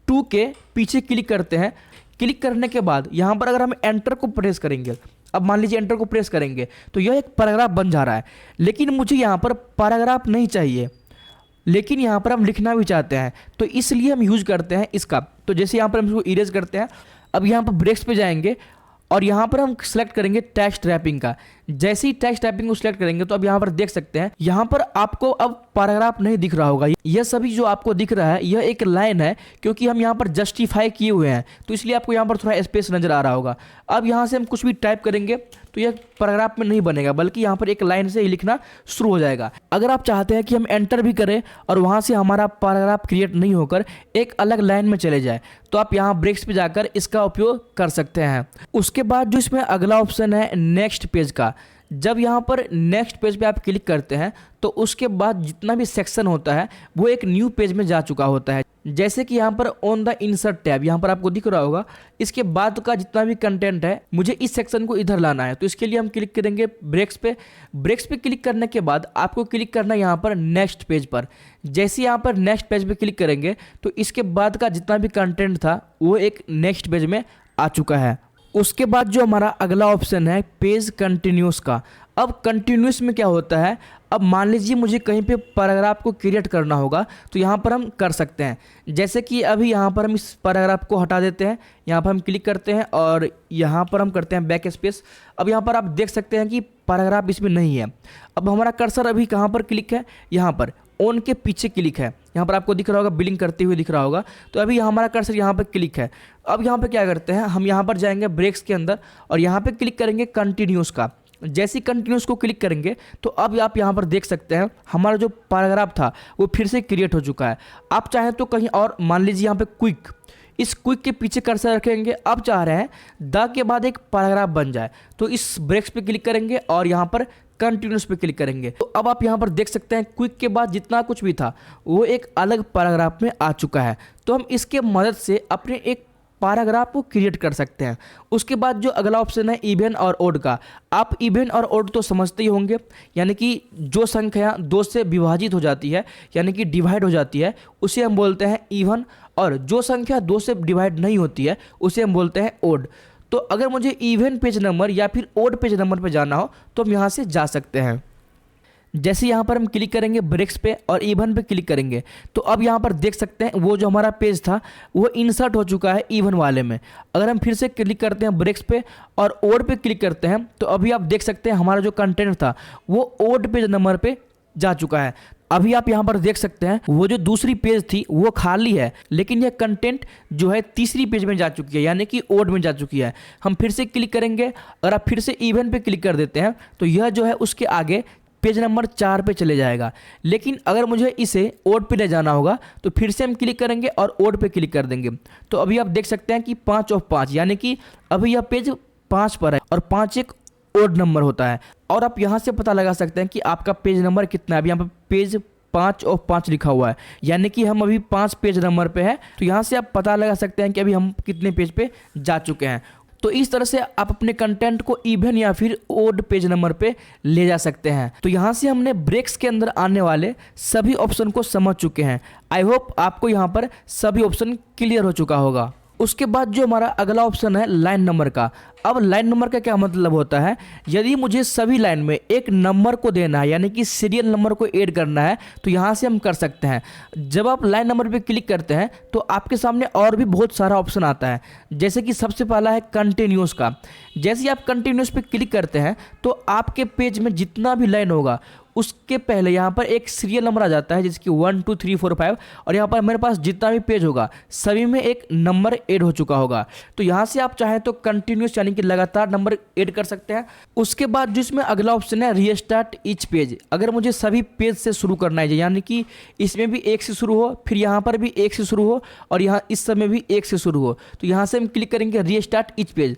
Speaker 1: 2 के पीछे क्लिक करते हैं। क्लिक करने के बाद यहाँ पर अगर हम एंटर को प्रेस करेंगे, अब मान लीजिए एंटर को प्रेस करेंगे तो यह एक पैराग्राफ बन जा रहा है। लेकिन मुझे यहाँ पर पैराग्राफ नहीं चाहिए, लेकिन यहाँ पर हम लिखना भी चाहते हैं, तो इसलिए हम यूज करते हैं इसका। तो जैसे यहाँ पर हम इसको इरेज करते हैं, अब यहाँ पर ब्रेक्स पे जाएंगे और यहाँ पर हम सेलेक्ट करेंगे टेक्स्ट रैपिंग का। जैसे ही टेक्स्ट रैपिंग को सिलेक्ट करेंगे तो अब यहाँ पर देख सकते हैं यहाँ पर आपको अब पैराग्राफ नहीं दिख रहा होगा। यह सभी जो आपको दिख रहा है यह एक लाइन है, क्योंकि हम यहाँ पर जस्टिफाई किए हुए हैं, तो इसलिए आपको यहाँ पर थोड़ा स्पेस नजर आ रहा होगा। अब यहाँ से हम कुछ भी टाइप करेंगे तो यह पैराग्राफ में नहीं बनेगा, बल्कि यहाँ पर एक लाइन से ही लिखना शुरू हो जाएगा। अगर आप चाहते हैं कि हम एंटर भी करें और वहाँ से हमारा पैराग्राफ क्रिएट नहीं होकर एक अलग लाइन में चले जाए, तो आप यहाँ ब्रेक्स पे जाकर इसका उपयोग कर सकते हैं। उसके बाद जो इसमें अगला ऑप्शन है नेक्स्ट पेज का। जब यहाँ पर नेक्स्ट पेज पे आप क्लिक करते हैं तो उसके बाद जितना भी सेक्शन होता है वो एक न्यू पेज में जा चुका होता है। जैसे कि यहाँ पर ऑन द इंसर्ट टैब यहाँ पर आपको दिख रहा होगा, इसके बाद का जितना भी कंटेंट है मुझे इस सेक्शन को इधर लाना है, तो इसके लिए हम क्लिक करेंगे ब्रेक्स पे। ब्रेक्स पे क्लिक करने के बाद आपको क्लिक करना है यहाँ पर नेक्स्ट पेज पर। जैसे यहाँ पर नेक्स्ट पेज पे क्लिक करेंगे तो इसके बाद का जितना भी कंटेंट था वो एक नेक्स्ट पेज में आ चुका है। उसके बाद जो हमारा अगला ऑप्शन है पेज कंटिन्यूस का। अब कंटिन्यूस में क्या होता है, अब मान लीजिए मुझे कहीं पे पैराग्राफ को क्रिएट करना होगा तो यहाँ पर हम कर सकते हैं। जैसे कि अभी यहाँ पर हम इस पैराग्राफ को हटा देते हैं, यहाँ पर हम क्लिक करते हैं और यहाँ पर हम करते हैं बैक स्पेस। अब यहाँ पर आप देख सकते हैं कि पैराग्राफ इसमें नहीं है। अब हमारा कर्सर अभी कहाँ पर क्लिक है, यहाँ पर ऑन के पीछे क्लिक है, यहाँ पर आपको दिख रहा होगा बिलिंग करते हुए दिख रहा होगा। तो अभी हमारा कर्सर यहाँ पर क्लिक है। अब यहाँ पर क्या करते हैं, हम यहाँ पर जाएंगे ब्रेक्स के अंदर और यहाँ पर क्लिक करेंगे कंटिन्यूस का। जैसे ही कंटिन्यूस को क्लिक करेंगे तो अब आप यहाँ पर देख सकते हैं हमारा जो पैराग्राफ था वो फिर से क्रिएट हो चुका है। आप चाहें तो कहीं और मान लीजिए यहाँ पे क्विक, इस क्विक के पीछे कर्सर रखेंगे। अब चाह रहे हैं द के बाद एक पैराग्राफ बन जाए, तो इस ब्रेक्स पे क्लिक करेंगे और यहाँ पर कंटिन्यूस पे क्लिक करेंगे। तो अब आप यहाँ पर देख सकते हैं क्विक के बाद जितना कुछ भी था वो एक अलग पैराग्राफ में आ चुका है। तो हम इसके मदद से अपने एक पैराग्राफ को क्रिएट कर सकते हैं। उसके बाद जो अगला ऑप्शन है इवन और ओड का, आप इवन और ओड तो समझते ही होंगे, यानी कि जो संख्या 2 से विभाजित हो जाती है यानी कि डिवाइड हो जाती है उसे हम बोलते हैं इवन, और जो संख्या 2 से डिवाइड नहीं होती है उसे हम बोलते हैं ओड। तो अगर मुझे इवन पेज नंबर या फिर ओड पेज नंबर पर जाना हो तो हम यहाँ से जा सकते हैं। जैसे यहाँ पर हम क्लिक करेंगे ब्रेक्स पे और इवन पे क्लिक करेंगे तो अब यहाँ पर देख सकते हैं वो जो हमारा पेज था वो इंसर्ट हो चुका है इवन वाले में। अगर हम फिर से क्लिक करते हैं ब्रेक्स पे और ओड पे क्लिक करते हैं तो अभी आप देख सकते हैं हमारा जो कंटेंट था वो ओड पेज नंबर पे जा चुका है। अभी आप यहाँ पर देख सकते हैं वो जो दूसरी पेज थी वो खाली है, लेकिन यह कंटेंट जो है तीसरी पेज में जा चुकी है यानी कि ओड में जा चुकी है। हम फिर से क्लिक करेंगे, अगर आप फिर से इवन पे क्लिक कर देते हैं तो यह जो है उसके आगे पेज नंबर 4 पे चले जाएगा। लेकिन अगर मुझे इसे ओड पे ले जाना होगा तो फिर से हम क्लिक करेंगे और ओड पे क्लिक कर देंगे। तो अभी आप देख सकते हैं कि 5 और 5 यानी कि अभी यह पेज 5 पर है और 5 एक ओड नंबर होता है। और आप यहाँ से पता लगा सकते हैं कि आपका पेज नंबर कितना है। अभी यहाँ पर पेज 5 और 5 लिखा हुआ है यानी कि हम अभी 5 पेज नंबर पे है। तो यहाँ से आप पता लगा सकते हैं कि अभी हम कितने पेज पे जा चुके हैं। तो इस तरह से आप अपने कंटेंट को इवन या फिर ओड पेज नंबर पे ले जा सकते हैं। तो यहाँ से हमने ब्रेक्स के अंदर आने वाले सभी ऑप्शन को समझ चुके हैं। आई होप आपको यहाँ पर सभी ऑप्शन क्लियर हो चुका होगा। उसके बाद जो हमारा अगला ऑप्शन है लाइन नंबर का। अब लाइन नंबर का क्या मतलब होता है, यदि मुझे सभी लाइन में एक नंबर को देना है यानी कि सीरियल नंबर को ऐड करना है तो यहाँ से हम कर सकते हैं। जब आप लाइन नंबर पे क्लिक करते हैं तो आपके सामने और भी बहुत सारा ऑप्शन आता है, जैसे कि सबसे पहला है कंटिन्यूस का। जैसे ही आप कंटिन्यूस पे क्लिक करते हैं तो आपके पेज में जितना भी लाइन होगा उसके पहले यहाँ पर एक सीरियल नंबर आ जाता है जिसकी 1 2 3 4 5, और यहाँ पर मेरे पास जितना भी पेज होगा सभी में एक नंबर ऐड हो चुका होगा। तो यहाँ से आप चाहें तो कंटिन्यूस यानी कि लगातार नंबर ऐड कर सकते हैं। उसके बाद जिसमें अगला ऑप्शन है रीस्टार्ट ईच पेज। अगर मुझे सभी पेज से शुरू करना है यानी कि इसमें भी 1 से शुरू हो, फिर यहाँ पर भी 1 से शुरू हो और यहाँ इस समय भी 1 से शुरू हो, तो यहाँ से हम क्लिक करेंगे रीस्टार्ट ईच पेज।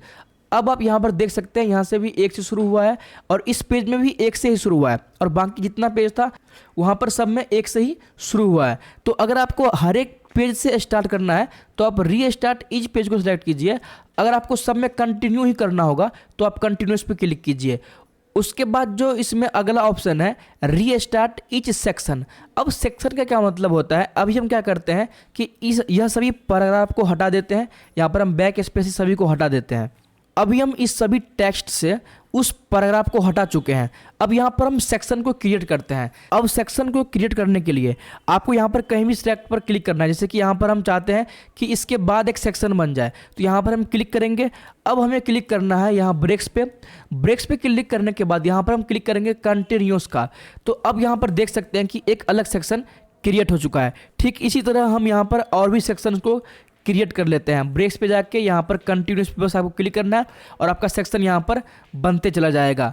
Speaker 1: अब आप यहाँ पर देख सकते हैं यहाँ से भी 1 से शुरू हुआ है और इस पेज में भी 1 से ही शुरू हुआ है और बाकी जितना पेज था वहाँ पर सब में 1 से ही शुरू हुआ है। तो अगर आपको हर एक पेज से स्टार्ट करना है तो आप रीस्टार्ट ईच पेज को सिलेक्ट कीजिए। अगर आपको सब में कंटिन्यू ही करना होगा तो आप कंटिन्यूस पे क्लिक कीजिए। उसके बाद जो इसमें अगला ऑप्शन है रीस्टार्ट ईच सेक्शन। अब सेक्शन का क्या मतलब होता है, अभी हम क्या करते हैं कि यह सभी पैराग्राफ को हटा देते हैं, यहाँ पर हम बैक स्पेस सभी को हटा देते हैं। अभी हम इस सभी टेक्स्ट से उस पैराग्राफ को हटा चुके हैं। अब यहाँ पर हम सेक्शन को क्रिएट करते हैं। अब सेक्शन को क्रिएट करने के लिए आपको यहाँ पर कहीं भी सिलेक्ट पर क्लिक करना है, जैसे कि यहाँ पर हम चाहते हैं कि इसके बाद एक सेक्शन बन जाए तो यहाँ पर हम क्लिक करेंगे। अब हमें क्लिक करना है यहाँ ब्रेक्स पे। ब्रेक्स पे क्लिक करने के बाद यहाँ पर हम क्लिक करेंगे कंटिन्यूस का। तो अब यहाँ पर देख सकते हैं कि एक अलग सेक्शन क्रिएट हो चुका है। ठीक इसी तरह हम यहाँ पर और भी सेक्शन को क्रिएट कर लेते हैं। ब्रेक्स पे जाके यहाँ पर कंटिन्यूस पे बस आपको क्लिक करना है और आपका सेक्शन यहाँ पर बनते चला जाएगा।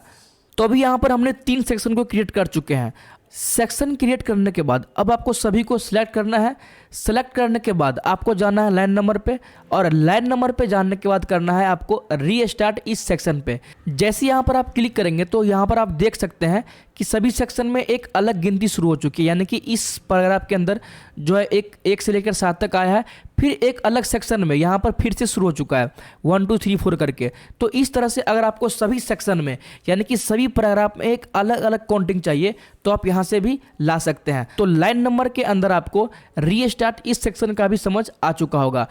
Speaker 1: तो अभी यहाँ पर हमने 3 सेक्शन को क्रिएट कर चुके हैं। सेक्शन क्रिएट करने के बाद अब आपको सभी को सिलेक्ट करना है। सेलेक्ट करने के बाद आपको जाना है लाइन नंबर पे और लाइन नंबर पे जाने के बाद करना है आपको रीस्टार्ट इस सेक्शन पे। जैसे यहाँ पर आप क्लिक करेंगे तो यहाँ पर आप देख सकते हैं कि सभी सेक्शन में एक अलग गिनती शुरू हो चुकी है, यानी कि इस पैराग्राफ के अंदर जो है एक से लेकर 7 तक आया है, फिर एक अलग सेक्शन में यहाँ पर फिर से शुरू हो चुका है 1 2 3 4 करके। तो इस तरह से अगर आपको सभी सेक्शन में यानी कि सभी पैराग्राफ में एक अलग अलग काउंटिंग चाहिए तो आप यहाँ से भी ला सकते हैं। तो लाइन नंबर के अंदर आपको रीस्टार्ट इस सेक्शन का भी समझ आ चुका होगा।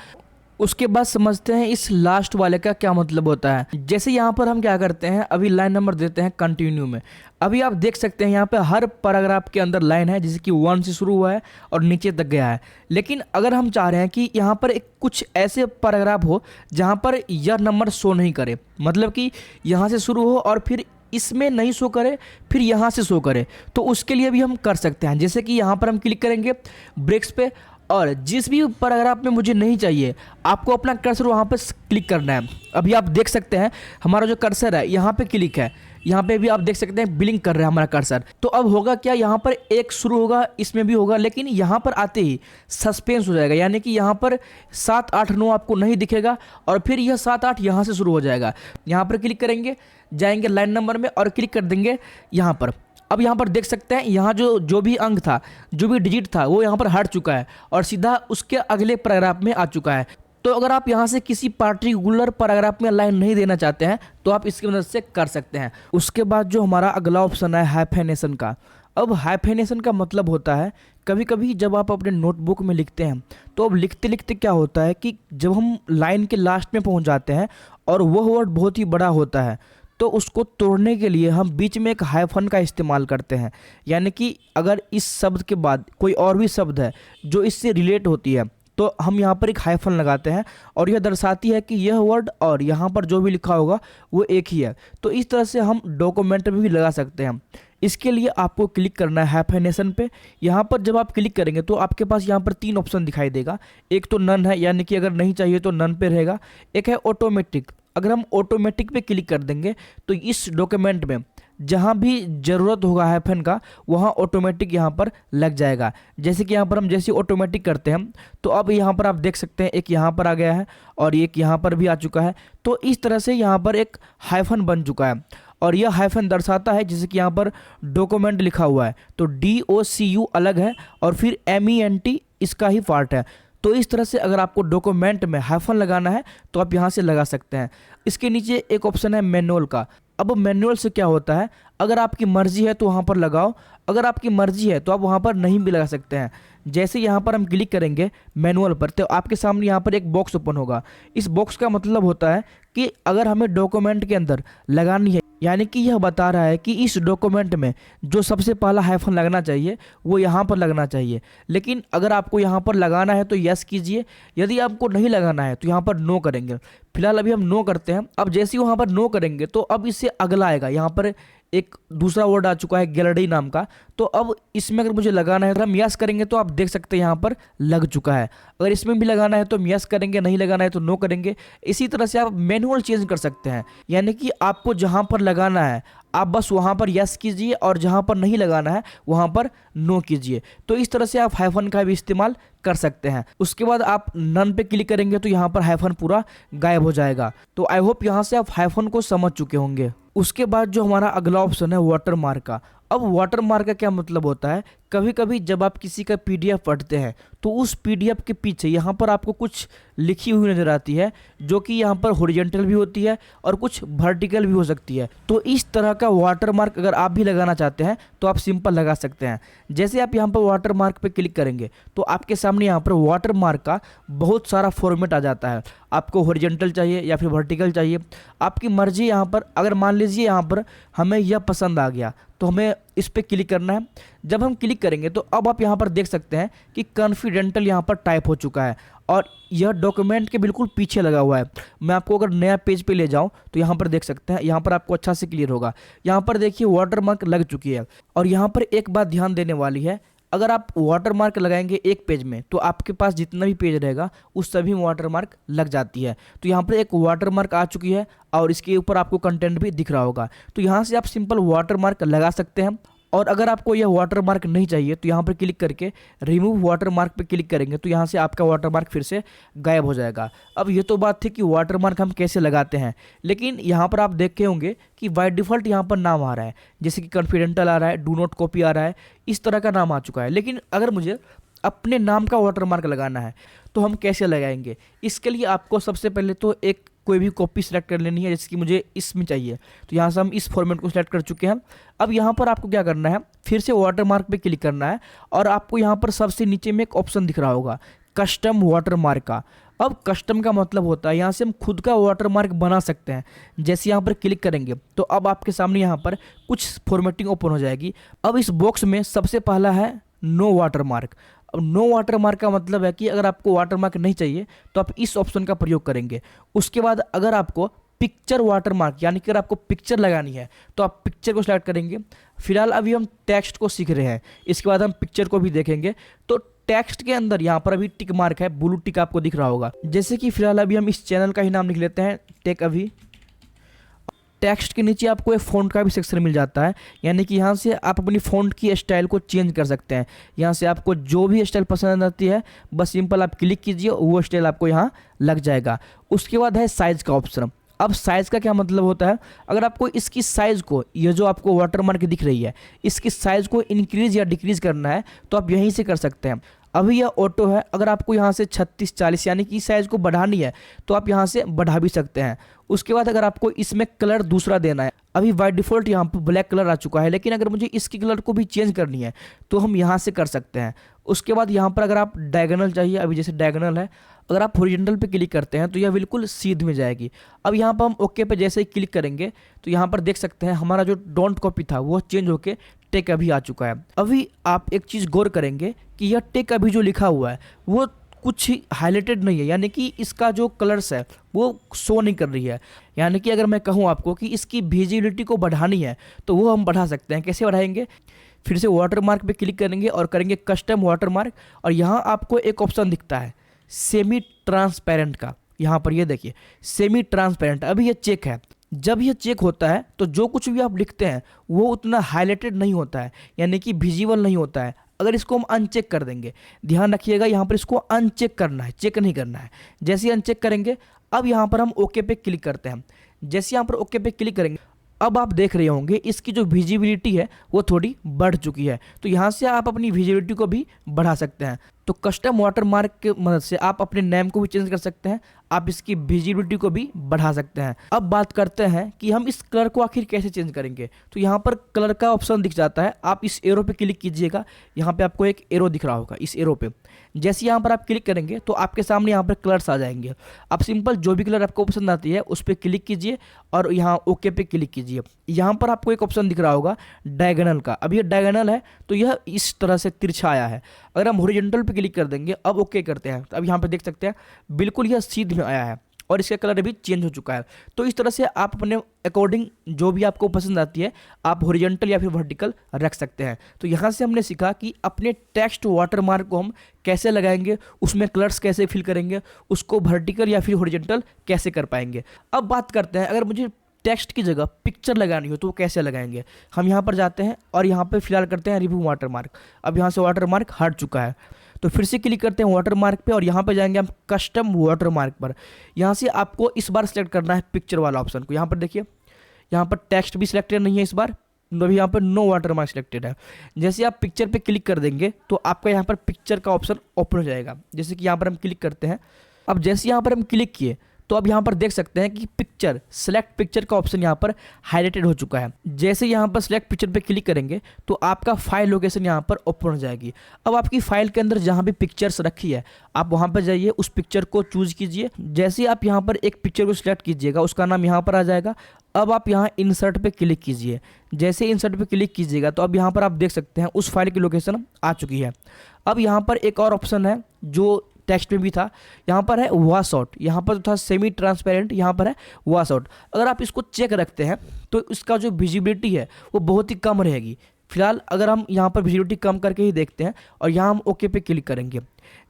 Speaker 1: उसके बाद समझते हैं इस लास्ट वाले का क्या मतलब होता है। जैसे यहाँ पर हम क्या करते हैं, अभी लाइन नंबर देते हैं कंटिन्यू में। अभी आप देख सकते हैं यहाँ पे हर पैराग्राफ के अंदर लाइन है जैसे कि 1 से शुरू हुआ है और नीचे तक गया है। लेकिन अगर हम चाह रहे हैं कि यहाँ पर एक कुछ ऐसे पैराग्राफ हो जहाँ पर यह नंबर शो नहीं करे, मतलब कि यहाँ से शुरू हो और फिर इसमें नहीं शो करे फिर यहाँ से शो करे, तो उसके लिए भी हम कर सकते हैं। जैसे कि यहाँ पर हम क्लिक करेंगे ब्रेक्स पे और जिस भी पैराग्राफ में मुझे नहीं चाहिए आपको अपना कर्सर वहाँ पर क्लिक करना है। अभी आप देख सकते हैं हमारा जो कर्सर है यहाँ पे क्लिक है, यहाँ पे भी आप देख सकते हैं बिलिंग कर रहा है हमारा कर्सर। तो अब होगा क्या, यहाँ पर एक शुरू होगा, इसमें भी होगा, लेकिन यहाँ पर आते ही सस्पेंस हो जाएगा, यानी कि यहाँ पर 7 8 9 आपको नहीं दिखेगा और फिर यह 7 8 यहाँ से शुरू हो जाएगा। यहाँ पर क्लिक करेंगे, जाएंगे लाइन नंबर में और क्लिक कर देंगे यहाँ पर। अब यहाँ पर देख सकते हैं यहाँ जो भी अंक था, जो भी डिजिट था, वो यहाँ पर हट चुका है और सीधा उसके अगले पैराग्राफ में आ चुका है। तो अगर आप यहाँ से किसी पार्टिकुलर पैराग्राफ में लाइन नहीं देना चाहते हैं तो आप इसकी मदद से कर सकते हैं। उसके बाद जो हमारा अगला ऑप्शन है हाइफेनेशन का। अब हाइफेनेशन का मतलब होता है, कभी कभी जब आप अपने नोटबुक में लिखते हैं तो अब लिखते लिखते क्या होता है कि जब हम लाइन के लास्ट में पहुँच जाते हैं और वह वर्ड बहुत ही बड़ा होता है, तो उसको तोड़ने के लिए हम बीच में एक हाइफन का इस्तेमाल करते हैं। यानी कि अगर इस शब्द के बाद कोई और भी शब्द है जो इससे रिलेट होती है तो हम यहाँ पर एक हाइफन लगाते हैं और यह दर्शाती है कि यह वर्ड और यहाँ पर जो भी लिखा होगा वो एक ही है। तो इस तरह से हम डॉक्यूमेंट में भी लगा सकते हैं। इसके लिए आपको क्लिक करना है हाइफेनेशन पे। यहाँ पर जब आप क्लिक करेंगे तो आपके पास यहाँ पर 3 ऑप्शन दिखाई देगा। एक तो नन है, यानी कि अगर नहीं चाहिए तो नन पे रहेगा। एक है ऑटोमेटिक। अगर हम ऑटोमेटिक पे क्लिक कर देंगे तो इस डॉक्यूमेंट में जहाँ भी ज़रूरत होगा हाइफन का वहाँ ऑटोमेटिक यहाँ पर लग जाएगा। जैसे कि यहाँ पर हम जैसे ऑटोमेटिक करते हैं तो अब यहाँ पर आप देख सकते हैं एक यहाँ पर आ गया है और एक यहाँ पर भी आ चुका है। तो इस तरह से यहाँ पर एक हाइफन बन चुका है और यह हाइफन दर्शाता है जैसे कि यहाँ पर डॉक्यूमेंट लिखा हुआ है तो DOCU अलग है और फिर MENT इसका ही पार्ट है। तो इस तरह से अगर आपको डॉक्यूमेंट में हाइफन लगाना है तो आप यहाँ से लगा सकते हैं। इसके नीचे एक ऑप्शन है मैनुअल का। अब मैनुअल से क्या होता है, अगर आपकी मर्जी है तो वहाँ पर लगाओ, अगर आपकी मर्जी है तो आप वहाँ पर नहीं भी लगा सकते हैं। जैसे यहाँ पर हम क्लिक करेंगे मैनुअल पर तो आपके सामने यहाँ पर एक बॉक्स ओपन होगा। इस बॉक्स का मतलब होता है कि अगर हमें डॉक्यूमेंट के अंदर लगानी है, यानी कि यह बता रहा है कि इस डॉक्यूमेंट में जो सबसे पहला हाइफन लगना चाहिए वो यहाँ पर लगना चाहिए। लेकिन अगर आपको यहाँ पर लगाना है तो यस कीजिए, यदि आपको नहीं लगाना है तो यहाँ पर नो करेंगे। फिलहाल अभी हम नो करते हैं। अब जैसे ही वहाँ पर नो करेंगे तो अब इससे अगला आएगा, यहाँ पर एक दूसरा वर्ड आ चुका है गैलरी नाम का। तो अब इसमें अगर मुझे लगाना है तो हम यस करेंगे तो आप देख सकते हैं यहाँ पर लग चुका है। अगर इसमें भी लगाना है तो हम यस करेंगे, नहीं लगाना है तो नो करेंगे। इसी तरह से आप मैनुअल चेंज कर सकते हैं, यानी कि आपको जहाँ पर लगाना है आप बस वहाँ पर यस कीजिए और जहाँ पर नहीं लगाना है वहाँ पर नो कीजिए। तो इस तरह से आप हाइफन का भी इस्तेमाल कर सकते हैं। उसके बाद आप नन पे क्लिक करेंगे तो यहाँ पर हाइफन पूरा गायब हो जाएगा। तो आई होप यहाँ से आप हाइफन को समझ चुके होंगे। उसके बाद जो हमारा अगला ऑप्शन है वाटरमार्क का। अब वाटरमार्क का क्या मतलब होता है, कभी कभी जब आप किसी का PDF पढ़ते हैं तो उस PDF के पीछे यहाँ पर आपको कुछ लिखी हुई नज़र आती है जो कि यहाँ पर हॉरिजॉन्टल भी होती है और कुछ वर्टिकल भी हो सकती है। तो इस तरह का वाटरमार्क अगर आप भी लगाना चाहते हैं तो आप सिंपल लगा सकते हैं। जैसे आप यहाँ पर वाटरमार्क पे क्लिक करेंगे तो आपके सामने यहाँ पर वाटरमार्क का बहुत सारा फॉर्मेट आ जाता है। आपको हॉरिजॉन्टल चाहिए या फिर वर्टिकल चाहिए, आपकी मर्जी। यहाँ पर अगर मान लीजिए यहाँ पर हमें यह पसंद आ गया तो हमें इस पर क्लिक करना है। जब हम क्लिक करेंगे तो अब आप यहाँ पर देख सकते हैं कि कॉन्फिडेंटल यहाँ पर टाइप हो चुका है और यह डॉक्यूमेंट के बिल्कुल पीछे लगा हुआ है। मैं आपको अगर नया पेज पे ले जाऊं तो यहाँ पर देख सकते हैं, यहाँ पर आपको अच्छा से क्लियर होगा। यहाँ पर देखिए वाटरमार्क लग चुकी है। और यहाँ पर एक बात ध्यान देने वाली है, अगर आप वाटरमार्क लगाएंगे एक पेज में तो आपके पास जितना भी पेज रहेगा उस सभी में वाटरमार्क लग जाती है। तो यहाँ पर एक वाटरमार्क आ चुकी है और इसके ऊपर आपको कंटेंट भी दिख रहा होगा। तो यहाँ से आप सिंपल वाटरमार्क लगा सकते हैं। और अगर आपको यह वाटरमार्क नहीं चाहिए तो यहाँ पर क्लिक करके रिमूव वाटरमार्क पे क्लिक करेंगे तो यहाँ से आपका वाटरमार्क फिर से गायब हो जाएगा। अब ये तो बात थी कि वाटरमार्क हम कैसे लगाते हैं, लेकिन यहाँ पर आप देखे होंगे कि बाय डिफ़ॉल्ट यहाँ पर नाम आ रहा है, जैसे कि कॉन्फिडेंटल आ रहा है, डू नॉट कॉपी आ रहा है, इस तरह का नाम आ चुका है। लेकिन अगर मुझे अपने नाम का वाटरमार्क लगाना है तो हम कैसे लगाएंगे? इसके लिए आपको सबसे पहले तो एक कोई भी कॉपी सेलेक्ट कर लेनी है, जैसे कि मुझे इसमें चाहिए। तो यहाँ से हम इस फॉर्मेट को सिलेक्ट कर चुके हैं। अब यहाँ पर आपको क्या करना है, फिर से वाटरमार्क पे क्लिक करना है और आपको यहाँ पर सबसे नीचे में एक ऑप्शन दिख रहा होगा कस्टम वाटरमार्क का। अब कस्टम का मतलब होता है यहाँ से हम खुद का वाटरमार्क बना सकते हैं। जैसे यहाँ पर क्लिक करेंगे तो अब आपके सामने यहाँ पर कुछ फॉर्मेटिंग ओपन हो जाएगी। अब इस बॉक्स में सबसे पहला है नो वाटरमार्क। अब नो वाटरमार्क का मतलब है कि अगर आपको वाटरमार्क नहीं चाहिए तो आप इस ऑप्शन का प्रयोग करेंगे। उसके बाद अगर आपको पिक्चर वाटरमार्क यानी कि अगर आपको पिक्चर लगानी है तो आप पिक्चर को सिलेक्ट करेंगे। फिलहाल अभी हम टेक्स्ट को सीख रहे हैं, इसके बाद हम पिक्चर को भी देखेंगे। तो टेक्स्ट के अंदर यहाँ पर अभी टिक मार्क है, ब्लू टिक आपको दिख रहा होगा। जैसे कि फिलहाल अभी हम इस चैनल का ही नाम लिख लेते हैं टेक अभी। टेक्स्ट के नीचे आपको एक फ़ॉन्ट का भी सेक्शन मिल जाता है, यानी कि यहाँ से आप अपनी फ़ॉन्ट की स्टाइल को चेंज कर सकते हैं। यहाँ से आपको जो भी स्टाइल पसंद आती है बस सिंपल आप क्लिक कीजिए, वो स्टाइल आपको यहाँ लग जाएगा। उसके बाद है साइज़ का ऑप्शन। अब साइज़ का क्या मतलब होता है, अगर आपको इसकी साइज़ को, ये जो आपको वाटरमार्क दिख रही है, इसकी साइज़ को इंक्रीज़ या डिक्रीज़ करना है तो आप यहीं से कर सकते हैं। अभी यह ऑटो है, अगर आपको यहाँ से 36 40 यानी कि साइज़ को बढ़ानी है तो आप यहाँ से बढ़ा भी सकते हैं। उसके बाद अगर आपको इसमें कलर दूसरा देना है, अभी बाय डिफ़ॉल्ट यहाँ पर ब्लैक कलर आ चुका है, लेकिन अगर मुझे इसकी कलर को भी चेंज करनी है तो हम यहाँ से कर सकते हैं। उसके बाद यहाँ पर अगर आप डायगोनल चाहिए, अभी जैसे डायगोनल है, अगर आप हॉरिजॉन्टल पे क्लिक करते हैं तो यह बिल्कुल सीध में जाएगी। अब यहाँ पर हम ओके पे जैसे ही क्लिक करेंगे तो यहाँ पर देख सकते हैं हमारा जो डोंट कॉपी था वो चेंज होके टेक अभी आ चुका है। अभी आप एक चीज़ गौर करेंगे कि यह टेक अभी जो लिखा हुआ है वो कुछ हाईलाइटेड नहीं है, यानी कि इसका जो कलर्स है वो शो नहीं कर रही है। यानी कि अगर मैं कहूँ आपको कि इसकी विजिबिलिटी को बढ़ानी है तो वो हम बढ़ा सकते हैं। कैसे बढ़ाएंगे, फिर से वाटरमार्क पे क्लिक करेंगे और करेंगे कस्टम वाटरमार्क, और यहाँ आपको एक ऑप्शन दिखता है सेमी ट्रांसपेरेंट का। यहाँ पर ये देखिए सेमी ट्रांसपेरेंट, अभी ये चेक है। जब ये चेक होता है तो जो कुछ भी आप लिखते हैं वो उतना हाईलाइटेड नहीं होता है, यानी कि विजिबल नहीं होता है। अगर इसको हम अनचेक कर देंगे, ध्यान रखिएगा यहाँ पर इसको अनचेक करना है, चेक नहीं करना है। जैसे ही अनचेक करेंगे, अब यहाँ पर हम ओके पे क्लिक करते हैं। जैसे यहाँ पर ओके पे क्लिक करेंगे, अब आप देख रहे होंगे इसकी जो विजिबिलिटी है वो थोड़ी बढ़ चुकी है। तो यहाँ से आप अपनी विजिबिलिटी को भी बढ़ा सकते हैं। तो कस्टम वाटरमार्क की मदद से आप अपने नेम को भी चेंज कर सकते हैं, आप इसकी विजिबिलिटी को भी बढ़ा सकते हैं। अब बात करते हैं कि हम इस कलर को आखिर कैसे चेंज करेंगे। तो यहाँ पर कलर का ऑप्शन दिख जाता है, आप इस एरो पे क्लिक कीजिएगा। यहाँ पे आपको एक एरो दिख रहा होगा, इस एरो पे जैसे यहाँ पर आप क्लिक करेंगे तो आपके सामने यहाँ पर कलर्स आ जाएंगे। आप सिंपल जो भी कलर आपको पसंद आती है उस पर क्लिक कीजिए और यहाँ ओके पे क्लिक कीजिए। यहाँ पर आपको एक ऑप्शन दिख रहा होगा डायगोनल का। अब ये डायगोनल है तो यह इस तरह से तिरछा आया है। अगर हम हॉरिजॉन्टल पे क्लिक कर देंगे, अब ओके करते हैं, तो अब यहाँ पे देख सकते हैं बिल्कुल यह सीध में आया है और इसका कलर भी चेंज हो चुका है। तो इस तरह से आप अपने अकॉर्डिंग जो भी आपको पसंद आती है आप हॉरिजॉन्टल या फिर वर्टिकल रख सकते हैं। तो यहाँ से हमने सीखा कि अपने टेक्स्ट वाटरमार्क को हम कैसे लगाएंगे, उसमें कलर्स कैसे फिल करेंगे, उसको वर्टिकल या फिर हॉरिजॉन्टल कैसे कर पाएंगे। अब बात करते हैं अगर मुझे टेक्स्ट की जगह पिक्चर लगानी हो तो वो कैसे लगाएंगे। हम यहाँ पर जाते हैं और यहाँ पर फिलहाल करते हैं रिमूव वाटरमार्क। अब यहाँ से वाटरमार्क हट चुका है तो फिर से क्लिक करते हैं वाटरमार्क पे और यहाँ पे जाएंगे हम कस्टम वाटरमार्क पर। यहाँ से आपको इस बार सेलेक्ट करना है पिक्चर वाला ऑप्शन को। यहाँ पर देखिए यहाँ पर टेक्स्ट भी सिलेक्टेड नहीं है इस बार, अभी यहाँ पर नो वाटरमार्क सिलेक्टेड है। जैसे आप पिक्चर पे क्लिक कर देंगे तो आपका यहाँ पर पिक्चर का ऑप्शन ओपन हो जाएगा। जैसे कि यहाँ पर हम क्लिक करते हैं, अब जैसे यहाँ पर हम क्लिक किए तो अब यहाँ पर देख सकते हैं कि पिक्चर सेलेक्ट पिक्चर का ऑप्शन यहाँ पर हाईलाइटेड हो चुका है। जैसे यहाँ पर सेलेक्ट पिक्चर पे क्लिक करेंगे तो आपका फाइल लोकेशन यहाँ पर ओपन हो जाएगी। अब आपकी फाइल के अंदर जहाँ भी पिक्चर्स रखी है आप वहाँ पर जाइए, उस पिक्चर को चूज कीजिए। जैसे आप यहाँ पर एक पिक्चर को सिलेक्ट कीजिएगा उसका नाम यहाँ पर आ जाएगा। अब आप यहाँ इंसर्ट पे क्लिक कीजिए। जैसे इंसर्ट पे क्लिक कीजिएगा तो अब यहाँ पर आप देख सकते हैं उस फाइल की लोकेशन आ चुकी है। अब यहाँ पर एक और ऑप्शन है जो टेक्स्ट में भी था, यहाँ पर है वॉश आउट। यहाँ पर था सेमी ट्रांसपेरेंट, यहाँ पर है वॉश आउट। अगर आप इसको चेक रखते हैं तो इसका जो विजिबिलिटी है वो बहुत ही कम रहेगी। फिलहाल अगर हम यहाँ पर विजिबिलिटी कम करके ही देखते हैं और यहाँ हम ओके पे क्लिक करेंगे।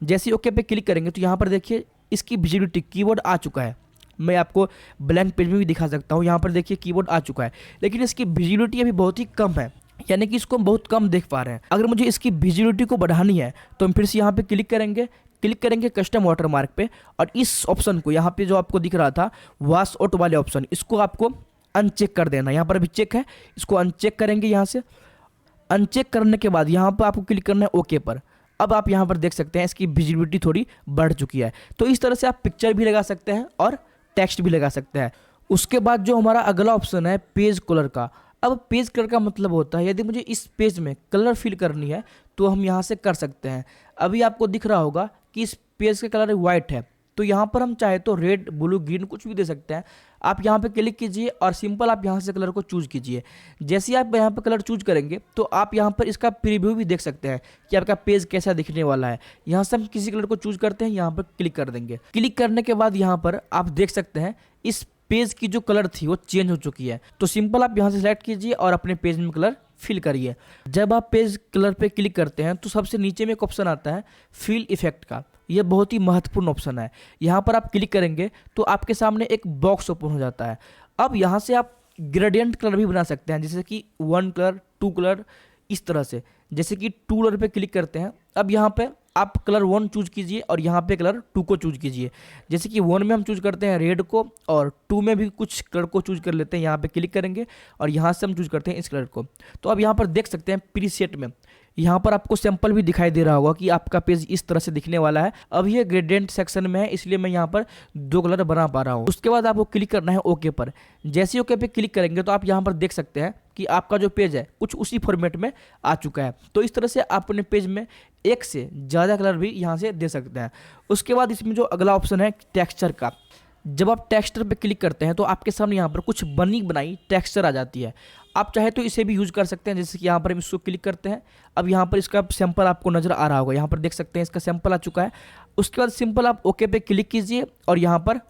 Speaker 1: जैसे ही ओके पे क्लिक करेंगे तो यहाँ पर देखिए इसकी विजिबिलिटी कीवर्ड आ चुका है। मैं आपको ब्लैंक पेज में भी दिखा सकता हूँ, यहाँ पर देखिए कीवर्ड आ चुका है, लेकिन इसकी विजिबिलिटी अभी बहुत ही कम है, यानी कि इसको हम बहुत कम देख पा रहे हैं। अगर मुझे इसकी विजिबिलिटी को बढ़ानी है तो हम फिर से यहाँ पे क्लिक करेंगे कस्टम वाटरमार्क पे और इस ऑप्शन को यहाँ पे जो आपको दिख रहा था वॉश आउट वाले ऑप्शन, इसको आपको अनचेक कर देना। यहाँ पर अभी चेक है, इसको अनचेक करेंगे। यहाँ से अनचेक करने के बाद यहाँ पर आपको क्लिक करना है ओके पर। अब आप यहाँ पर देख सकते हैं इसकी विजिबिलिटी थोड़ी बढ़ चुकी है। तो इस तरह से आप पिक्चर भी लगा सकते हैं और टेक्स्ट भी लगा सकते हैं। उसके बाद जो हमारा अगला ऑप्शन है पेज कलर का। अब पेज कलर का मतलब होता है यदि मुझे इस पेज में कलर फिल करनी है तो हम यहाँ से कर सकते हैं। अभी आपको दिख रहा होगा कि इस पेज का कलर वाइट है, तो यहाँ पर हम चाहे तो रेड, ब्लू, ग्रीन कुछ भी दे सकते हैं। आप यहाँ पे क्लिक कीजिए और सिंपल आप यहाँ से कलर को चूज कीजिए। जैसे आप यहाँ पे कलर चूज करेंगे तो आप यहाँ पर इसका प्रीव्यू भी देख सकते हैं कि आपका पेज कैसा दिखने वाला है। यहाँ से हम किसी कलर को चूज करते हैं, यहाँ पर क्लिक कर देंगे। क्लिक करने के बाद यहाँ पर आप देख सकते हैं इस पेज की जो कलर थी वो चेंज हो चुकी है। तो सिंपल आप यहाँ से सिलेक्ट कीजिए और अपने पेज में कलर फिल करिए। जब आप पेज कलर पे क्लिक करते हैं तो सबसे नीचे में एक ऑप्शन आता है फिल इफेक्ट का। यह बहुत ही महत्वपूर्ण ऑप्शन है। यहाँ पर आप क्लिक करेंगे तो आपके सामने एक बॉक्स ओपन हो जाता है। अब यहाँ से आप ग्रेडियंट कलर भी बना सकते हैं, जैसे कि 1 कलर 2 कलर इस तरह से। जैसे कि 2 कलर पे क्लिक करते हैं, अब यहाँ पे आप कलर 1 चूज कीजिए और यहाँ पे कलर 2 को चूज कीजिए। जैसे कि 1 में हम चूज करते हैं रेड को और 2 में भी कुछ कलर को चूज कर लेते हैं, यहाँ पे क्लिक करेंगे और यहाँ से हम चूज करते हैं इस कलर को। तो अब यहाँ पर देख सकते हैं प्रीसेट में यहाँ पर आपको सैंपल भी दिखाई दे रहा होगा कि आपका पेज इस तरह से दिखने वाला है। अब ये ग्रेडियंट सेक्शन में है, इसलिए मैं यहाँ पर 2 कलर बना पा रहा हूँ। उसके बाद आपको क्लिक करना है ओके पर। जैसे ओके पे क्लिक करेंगे तो आप यहाँ पर देख सकते हैं कि आपका जो पेज है कुछ उसी फॉर्मेट में आ चुका है। तो इस तरह से आप अपने पेज में एक से ज़्यादा कलर भी यहाँ से दे सकते हैं। उसके बाद इसमें जो अगला ऑप्शन है टेक्सचर का, जब आप टेक्सचर पे क्लिक करते हैं तो आपके सामने यहाँ पर कुछ बनी बनाई टेक्सचर आ जाती है। आप चाहे तो इसे भी यूज कर सकते हैं, जैसे कि यहाँ पर हम इसको क्लिक करते हैं। अब यहाँ पर इसका सैंपल आपको नजर आ रहा होगा, यहाँ पर देख सकते हैं इसका सैंपल आ चुका है। उसके बाद सिंपल आप ओके पे क्लिक कीजिए और यहाँ पर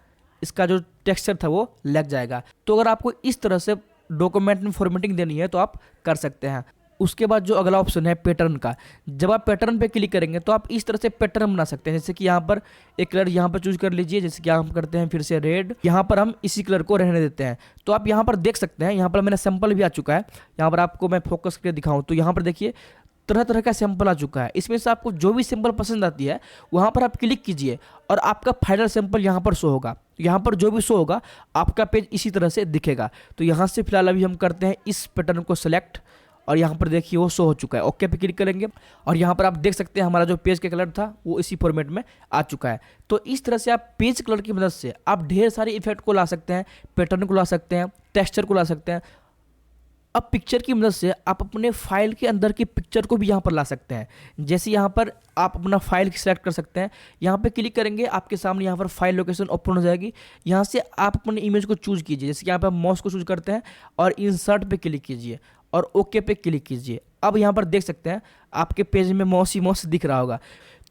Speaker 1: इसका जो टेक्सचर था वो लग जाएगा। तो अगर आपको इस तरह से डॉक्यूमेंट में फॉर्मेटिंग देनी है तो आप कर सकते हैं। उसके बाद जो अगला ऑप्शन है पैटर्न का, जब आप पैटर्न पे क्लिक करेंगे तो आप इस तरह से पैटर्न बना सकते हैं। जैसे कि यहाँ पर एक कलर यहाँ पर चूज कर लीजिए, जैसे कि हम करते हैं फिर से रेड, यहाँ पर हम इसी कलर को रहने देते हैं। तो आप यहाँ पर देख सकते हैं, यहाँ पर मेरा सैंपल भी आ चुका है। यहाँ पर आपको मैं फोकस करके दिखाऊँ तो यहाँ पर देखिए तरह तरह का सैंपल आ चुका है। इसमें से आपको जो भी सैंपल पसंद आती है वहाँ पर आप क्लिक कीजिए और आपका फाइनल सैंपल यहाँ पर शो होगा। यहाँ पर जो भी शो होगा आपका पेज इसी तरह से दिखेगा। तो यहाँ से फिलहाल अभी हम करते हैं इस पैटर्न को सेलेक्ट और यहाँ पर देखिए वो शो हो चुका है। ओके पे क्लिक करेंगे और यहाँ पर आप देख सकते हैं हमारा जो पेज का कलर था वो इसी फॉर्मेट में आ चुका है। तो इस तरह से आप पेज कलर की मदद से आप ढेर सारे इफेक्ट को ला सकते हैं, पैटर्न को ला सकते हैं, टेक्सचर को ला सकते हैं। अब पिक्चर की मदद से आप अपने फाइल के अंदर की पिक्चर को भी यहाँ पर ला सकते हैं। जैसे यहाँ पर आप अपना फाइल सेलेक्ट कर सकते हैं, यहाँ पे क्लिक करेंगे आपके सामने यहाँ पर फाइल लोकेशन ओपन हो जाएगी। यहाँ से आप अपने इमेज को चूज कीजिए, जैसे कि यहाँ पर माउस को चूज करते हैं और इंसर्ट पे क्लिक कीजिए और ओके पे क्लिक कीजिए। अब यहाँ पर देख सकते हैं आपके पेज में माउस दिख रहा होगा।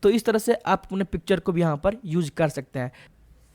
Speaker 1: तो इस तरह से आप अपने पिक्चर को भी यहाँ पर यूज कर सकते हैं।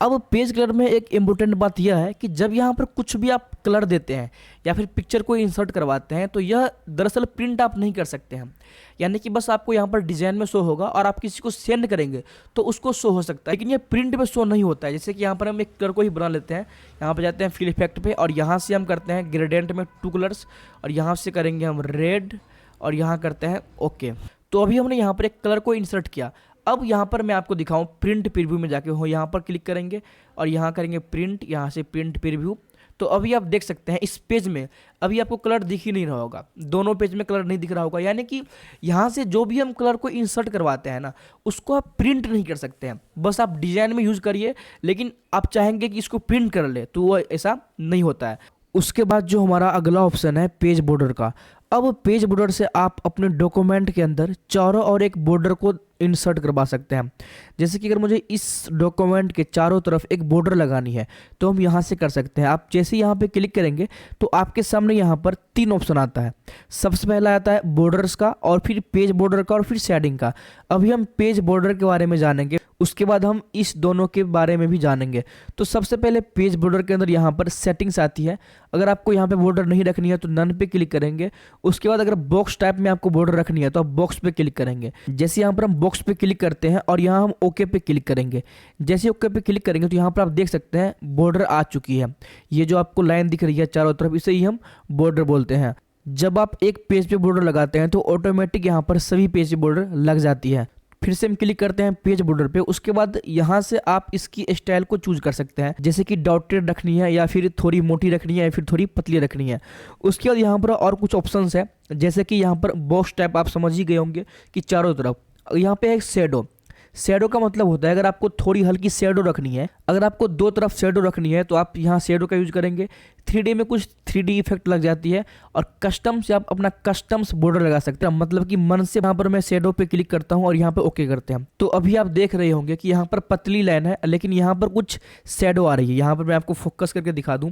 Speaker 1: अब पेज कलर में एक इम्पोर्टेंट बात यह है कि जब यहाँ पर कुछ भी आप कलर देते हैं या फिर पिक्चर को इंसर्ट करवाते हैं तो यह दरअसल प्रिंट आप नहीं कर सकते हैं। यानी कि बस आपको यहाँ पर डिज़ाइन में शो होगा और आप किसी को सेंड करेंगे तो उसको शो हो सकता है, लेकिन ये प्रिंट में शो नहीं होता है। जैसे कि यहाँ पर हम एक कलर को ही बना लेते हैं, यहाँ पर जाते हैं फिल इफेक्ट पे और यहाँ से हम करते हैं ग्रेडियंट में 2 कलर्स और यहाँ से करेंगे हम रेड और यहाँ करते हैं ओके। तो अभी हमने यहाँ पर एक कलर को इंसर्ट किया। अब यहाँ पर मैं आपको दिखाऊं प्रिंट प्रीव्यू में जाके हो, यहाँ पर क्लिक करेंगे और यहाँ करेंगे प्रिंट, यहाँ से प्रिंट प्रीव्यू। तो अभी आप देख सकते हैं इस पेज में अभी आपको कलर दिख ही नहीं रहा होगा, दोनों पेज में कलर नहीं दिख रहा होगा। यानी कि यहाँ से जो भी हम कलर को इंसर्ट करवाते हैं ना उसको आप प्रिंट नहीं कर सकते हैं, बस आप डिजाइन में यूज करिए, लेकिन आप चाहेंगे कि इसको प्रिंट कर ले तो वो ऐसा नहीं होता है। उसके बाद जो हमारा अगला ऑप्शन है पेज बॉर्डर का। अब पेज बॉर्डर से आप अपने डॉक्यूमेंट के अंदर चारों ओर एक बॉर्डर को इंसर्ट करवा सकते हैं। जैसे कि अगर मुझे इस डॉक्यूमेंट के चारों तरफ एक बॉर्डर लगानी है तो हम यहाँ से कर सकते हैं। आप जैसे यहाँ पे क्लिक करेंगे तो आपके सामने यहाँ पर 3 ऑप्शन आता है। सबसे पहला आता है बॉर्डर्स का और फिर पेज बॉर्डर का और फिर शेडिंग का। अभी हम पेज बॉर्डर के बारे में जानेंगे, उसके बाद हम इस दोनों के बारे में भी जानेंगे। तो सबसे पहले पेज बॉर्डर के अंदर यहाँ पर सेटिंग्स आती है। अगर आपको यहाँ पे बॉर्डर नहीं रखनी है तो नन पे क्लिक करेंगे। उसके बाद अगर बॉक्स टाइप में आपको बॉर्डर रखनी है तो आप बॉक्स पे क्लिक करेंगे। जैसे यहाँ पर हम बॉक्स पे क्लिक करते हैं और यहाँ हम ओके पे क्लिक करेंगे। जैसे ओके पे क्लिक करेंगे तो यहाँ पर आप देख सकते हैं बॉर्डर आ चुकी है। ये जो आपको लाइन दिख रही है चारों तरफ, इसे ही हम बॉर्डर बोलते हैं। जब आप एक पेज पे बॉर्डर लगाते हैं तो ऑटोमेटिक यहाँ पर सभी पेज पे बॉर्डर लग जाती है। फिर से हम क्लिक करते हैं पेज बॉर्डर पे। उसके बाद यहाँ से आप इसकी स्टाइल को चूज कर सकते हैं, जैसे कि डॉटेड रखनी है या फिर थोड़ी मोटी रखनी है या फिर थोड़ी पतली रखनी है। उसके बाद यहाँ पर और कुछ ऑप्शंस है, जैसे कि यहाँ पर बॉक्स टाइप आप समझ ही गए होंगे कि चारों तरफ यहाँ पे एक शेडो। शेडो का मतलब होता है अगर आपको थोड़ी हल्की शेडो रखनी है, अगर आपको 2 तरफ शेडो रखनी है तो आप यहाँ शेडो का यूज करेंगे। 3D में कुछ 3D इफेक्ट लग जाती है और कस्टम से आप अपना कस्टम्स बॉर्डर लगा सकते हैं। मतलब कि मन से यहाँ पर मैं शेडो पे क्लिक करता हूँ और यहाँ पे ओके करते हैं। तो अभी आप देख रहे होंगे कि यहाँ पर पतली लाइन है लेकिन यहाँ पर कुछ शेडो आ रही है। यहाँ पर मैं आपको फोकस करके दिखा दूँ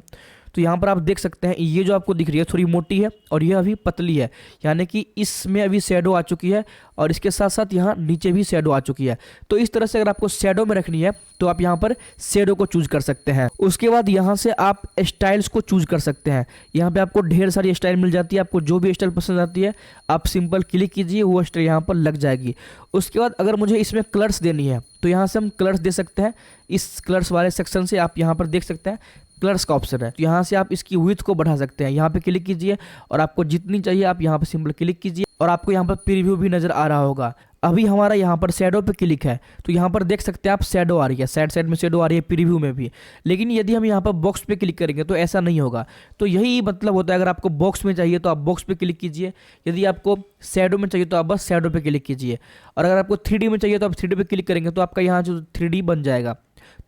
Speaker 1: तो यहाँ पर आप देख सकते हैं ये जो आपको दिख रही है थोड़ी मोटी है और ये अभी पतली है, यानी कि इसमें अभी शेडो आ चुकी है और इसके साथ साथ यहाँ नीचे भी शेडो आ चुकी है। तो इस तरह से अगर आपको शेडो में रखनी है तो आप यहाँ पर शेडो को चूज कर सकते हैं। उसके बाद यहाँ से आप स्टाइल्स को चूज कर सकते हैं। यहाँ पे आपको ढेर सारी स्टाइल मिल जाती है, आपको जो भी स्टाइल पसंद आती है आप सिंपल क्लिक कीजिए, वो स्टाइल यहाँ पर लग जाएगी। उसके बाद अगर मुझे इसमें कलर्स देनी है तो यहाँ से हम कलर्स दे सकते हैं। इस कलर्स वाले सेक्शन से आप यहाँ पर देख सकते हैं कलर्स का ऑप्शन है। तो यहाँ से आप इसकी विड्थ को बढ़ा सकते हैं। यहाँ पे क्लिक कीजिए और आपको जितनी चाहिए आप यहाँ पे सिंपल क्लिक कीजिए और आपको यहाँ पर प्रीव्यू भी नजर आ रहा होगा। अभी हमारा यहाँ पर शैडो पे क्लिक है तो यहाँ पर देख सकते हैं आप शैडो आ रही है, साइड साइड में शैडो आ रही है प्रीव्यू में भी। लेकिन यदि हम यहाँ पर बॉक्स पे क्लिक करेंगे तो ऐसा नहीं होगा। तो यही मतलब होता है, अगर आपको बॉक्स में चाहिए तो आप बॉक्स पे क्लिक कीजिए, यदि आपको शैडो में चाहिए तो आप बस शैडो पे क्लिक कीजिए, और अगर आपको 3D में चाहिए तो आप 3D पे क्लिक करेंगे तो आपका यहाँ जो 3D बन जाएगा।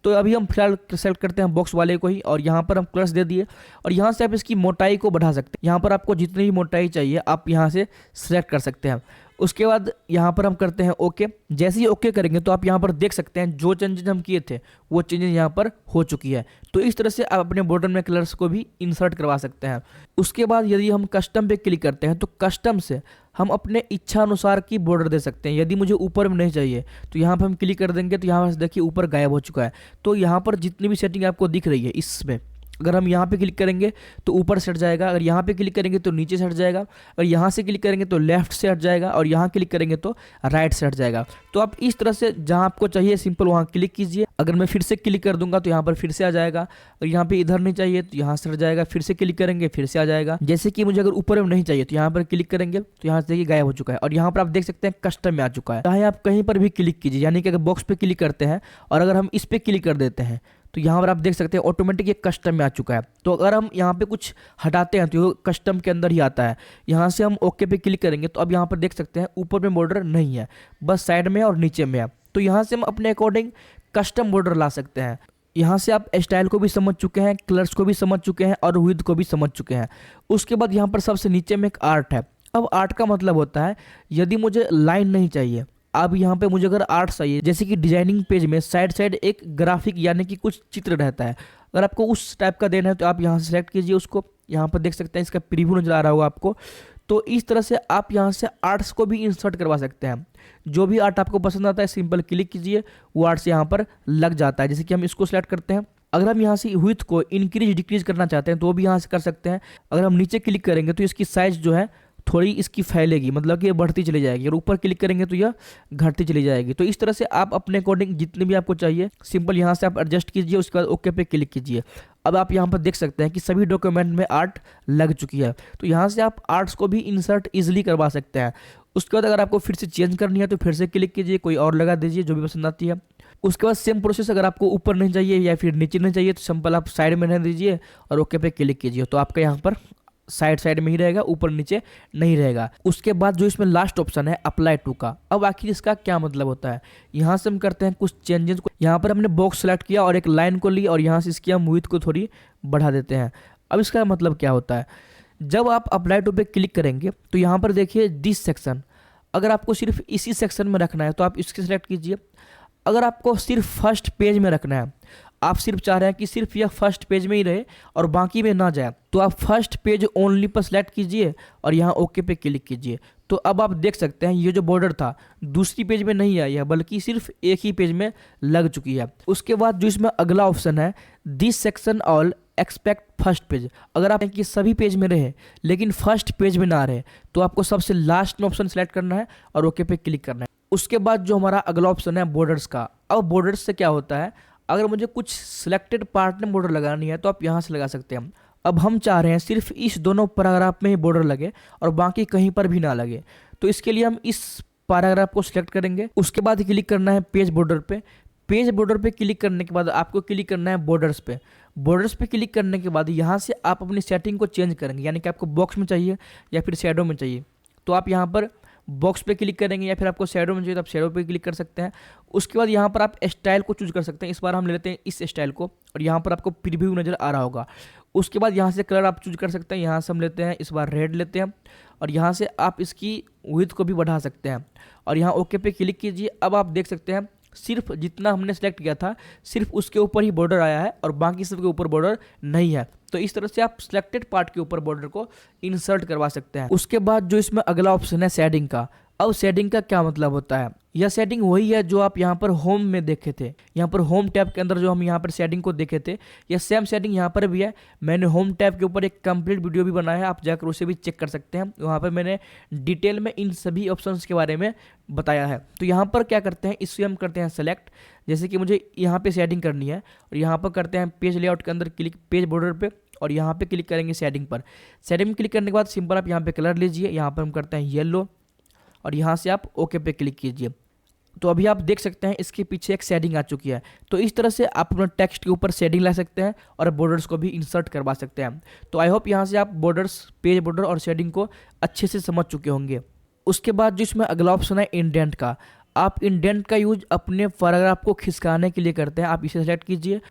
Speaker 1: तो अभी हम फिलहाल सेलेक्ट करते हैं बॉक्स वाले को ही और यहाँ पर हम कलर्स दे दिए और यहाँ से आप इसकी मोटाई को बढ़ा सकते हैं। यहाँ पर आपको जितनी भी मोटाई चाहिए आप यहाँ से सेलेक्ट कर सकते हैं। उसके बाद यहाँ पर हम करते हैं ओके। जैसे ही ओके करेंगे तो आप यहाँ पर देख सकते हैं जो चेंजेस हम किए थे वो चेंजेस यहाँ पर हो चुकी है। तो इस तरह से आप अपने बॉर्डर में कलर्स को भी इंसर्ट करवा सकते हैं। उसके बाद यदि हम कस्टम पे क्लिक करते हैं तो कस्टम से हम अपने इच्छा अनुसार की बॉर्डर दे सकते हैं। यदि मुझे ऊपर में नहीं चाहिए तो यहाँ पर हम क्लिक कर देंगे तो यहाँ पर देखिए ऊपर गायब हो चुका है। तो यहाँ पर जितनी भी सेटिंग आपको दिख रही है इसमें, अगर हम यहाँ पे क्लिक करेंगे तो ऊपर से हट जाएगा, अगर यहाँ पे क्लिक करेंगे तो नीचे से हट जाएगा, अगर यहाँ से क्लिक करेंगे तो लेफ्ट से हट जाएगा और यहाँ क्लिक करेंगे तो राइट से हट जाएगा। तो आप इस तरह से जहाँ आपको चाहिए सिंपल वहाँ क्लिक कीजिए। अगर मैं फिर से क्लिक कर दूंगा तो यहाँ पर फिर से आ जाएगा, और यहाँ पे इधर नहीं चाहिए तो यहाँ से हट जाएगा, फिर से क्लिक करेंगे फिर से आ जाएगा। जैसे कि मुझे अगर ऊपर में नहीं चाहिए तो यहाँ पर क्लिक करेंगे तो यहाँ से देखिए गायब हो चुका है, और यहाँ पर आप देख सकते हैं कस्टम में आ चुका है। चाहे आप कहीं पर भी क्लिक कीजिए, यानी कि अगर बॉक्स पे क्लिक करते हैं और अगर हम इस पे क्लिक कर देते हैं तो यहाँ पर आप देख सकते हैं ऑटोमेटिक ये कस्टम में आ चुका है। तो अगर हम यहाँ पे कुछ हटाते हैं तो कस्टम के अंदर ही आता है। यहाँ से हम ओके पे क्लिक करेंगे तो अब यहाँ पर देख सकते हैं ऊपर में बॉर्डर नहीं है, बस साइड में और नीचे में है। तो यहाँ से हम अपने अकॉर्डिंग कस्टम बॉर्डर ला सकते हैं। यहाँ से आप स्टाइल को भी समझ चुके हैं, कलर्स को भी समझ चुके हैं और विड्थ को भी समझ चुके हैं। उसके बाद यहाँ पर सबसे नीचे में एक आर्ट है। अब आर्ट का मतलब होता है यदि मुझे लाइन नहीं चाहिए, अब यहाँ पे मुझे अगर आर्ट चाहिए, जैसे कि डिजाइनिंग पेज में साइड साइड एक ग्राफिक यानी कि कुछ चित्र रहता है, अगर आपको उस टाइप का देना है तो आप यहाँ से सेलेक्ट कीजिए उसको। यहाँ पर देख सकते हैं इसका प्रीव्यू नजर आ रहा होगा आपको। तो इस तरह से आप यहाँ से आर्ट्स को भी इंसर्ट करवा सकते हैं। जो भी आर्ट आपको पसंद आता है सिंपल क्लिक कीजिए, वो आर्ट्स यहाँ पर लग जाता है। जैसे कि हम इसको सेलेक्ट करते हैं। अगर हम यहाँ से विड्थ को इंक्रीज डिक्रीज करना चाहते हैं तो वो भी यहाँ से कर सकते हैं। अगर हम नीचे क्लिक करेंगे तो इसकी साइज जो है थोड़ी इसकी फैलेगी, मतलब कि ये बढ़ती चली जाएगी, और ऊपर क्लिक करेंगे तो यह घटती चली जाएगी। तो इस तरह से आप अपने अकॉर्डिंग जितने भी आपको चाहिए सिंपल यहाँ से आप एडजस्ट कीजिए, उसके बाद ओके पे क्लिक कीजिए। अब आप यहाँ पर देख सकते हैं कि सभी डॉक्यूमेंट में आर्ट लग चुकी है। तो यहाँ से आप आर्ट्स को भी इंसर्ट इजीली करवा सकते हैं। उसके बाद अगर आपको फिर से चेंज करनी है तो फिर से क्लिक कीजिए, कोई और लगा दीजिए जो भी पसंद आती है। उसके बाद सेम प्रोसेस, अगर आपको ऊपर नहीं चाहिए या फिर नीचे नहीं चाहिए तो सिंपल आप साइड में रहने दीजिए और ओके पे क्लिक कीजिए। तो आपका यहाँ पर साइड साइड में ही रहेगा, ऊपर नीचे नहीं रहेगा। उसके बाद जो इसमें लास्ट ऑप्शन है अप्लाई टू का, अब आखिर इसका क्या मतलब होता है। यहाँ से हम करते हैं कुछ चेंजेस को। यहाँ पर हमने बॉक्स सेलेक्ट किया और एक लाइन को ली और यहाँ से इसकी हम विड्थ को थोड़ी बढ़ा देते हैं। अब इसका मतलब क्या होता है, जब आप अप्लाई टू पे क्लिक करेंगे तो यहाँ पर देखिए दिस सेक्शन, अगर आपको सिर्फ इसी सेक्शन में रखना है तो आप इसके सेलेक्ट कीजिए। अगर आपको सिर्फ फर्स्ट पेज में रखना है, आप सिर्फ चाह रहे हैं कि सिर्फ यह फर्स्ट पेज में ही रहे और बाकी में ना जाए, तो आप फर्स्ट पेज ओनली पर सेलेक्ट कीजिए और यहाँ ओके पे क्लिक कीजिए। तो अब आप देख सकते हैं ये जो बॉर्डर था दूसरी पेज में नहीं आई है बल्कि सिर्फ एक ही पेज में लग चुकी है। उसके बाद जो इसमें अगला ऑप्शन है this section all expect first page, अगर आप कि सभी पेज में रहे लेकिन फर्स्ट पेज में ना रहे तो आपको सबसे लास्ट में ऑप्शन सेलेक्ट करना है और ओके पे क्लिक करना है। उसके बाद जो हमारा अगला ऑप्शन है बॉर्डर्स का। अब बॉर्डर्स से क्या होता है, अगर मुझे कुछ सिलेक्टेड पार्ट में बॉर्डर लगानी है तो आप यहाँ से लगा सकते हैं। अब हम चाह रहे हैं सिर्फ इस दोनों पैराग्राफ में ही बॉर्डर लगे और बाकी कहीं पर भी ना लगे, तो इसके लिए हम इस पैराग्राफ को सिलेक्ट करेंगे। उसके बाद क्लिक करना है पेज बॉर्डर पे। पेज बॉर्डर पे क्लिक करने के बाद आपको क्लिक करना है बॉर्डर्स पे। बॉर्डर्स पे क्लिक करने के बाद यहाँ से आप अपनी सेटिंग को चेंज करेंगे, यानी कि आपको बॉक्स में चाहिए या फिर शैडो में चाहिए तो आप यहाँ पर बॉक्स पे क्लिक करेंगे, या फिर आपको शैडो में चाहिए तो आप शैडो पे क्लिक कर सकते हैं। उसके बाद यहाँ पर आप स्टाइल को चूज कर सकते हैं। इस बार हम ले लेते हैं इस स्टाइल को और यहाँ पर आपको प्रीव्यू नज़र आ रहा होगा। उसके बाद यहाँ से कलर आप चूज कर सकते हैं। यहाँ से हम लेते हैं इस बार रेड लेते हैं और यहाँ से आप इसकी विड्थ को भी बढ़ा सकते हैं और यहाँ ओके पे क्लिक कीजिए। अब आप देख सकते हैं सिर्फ जितना हमने सेलेक्ट किया था सिर्फ उसके ऊपर ही बॉर्डर आया है और बाकी सब के ऊपर बॉर्डर नहीं है। तो इस तरह से आप सिलेक्टेड पार्ट के ऊपर बॉर्डर को इंसर्ट करवा सकते हैं। उसके बाद जो इसमें अगला ऑप्शन है शेडिंग का। अब शेडिंग का क्या मतलब होता है? यह शेडिंग वही है जो आप यहाँ पर होम में देखे थे। यहाँ पर होम टैब के अंदर जो हम यहाँ पर शेडिंग को देखे थे, यह सेम शेडिंग यहाँ पर भी है। मैंने होम टैब के ऊपर एक कंप्लीट वीडियो भी बनाया है, आप जाकर उसे भी चेक कर सकते हैं। वहाँ पर मैंने डिटेल में इन सभी ऑप्शंस के बारे में बताया है। तो यहाँ पर क्या करते हैं, इससे हम करते हैं सेलेक्ट। जैसे कि मुझे यहाँ पर शेडिंग करनी है और यहाँ पर करते हैं पेज लेआउट के अंदर क्लिक, पेज बॉर्डर पर, और यहाँ पे क्लिक करेंगे शेडिंग पर। शेडिंग में क्लिक करने के बाद सिंपल आप यहाँ पे कलर लीजिए, यहाँ पर हम करते हैं येलो, और यहाँ से आप ओके पे क्लिक कीजिए। तो अभी आप देख सकते हैं इसके पीछे एक शेडिंग आ चुकी है। तो इस तरह से आप अपने टेक्स्ट के ऊपर शेडिंग ला सकते हैं और बॉर्डर्स को भी इंसर्ट करवा सकते हैं। तो आई होप यहाँ से आप बॉर्डर्स, पेज बॉर्डर और शेडिंग को अच्छे से समझ चुके होंगे। उसके बाद जो इसमें अगला ऑप्शन है इंडेंट का। आप इंडेंट का यूज अपने पैराग्राफ को खिसकाने के लिए करते हैं। आप इसे सेलेक्ट कीजिए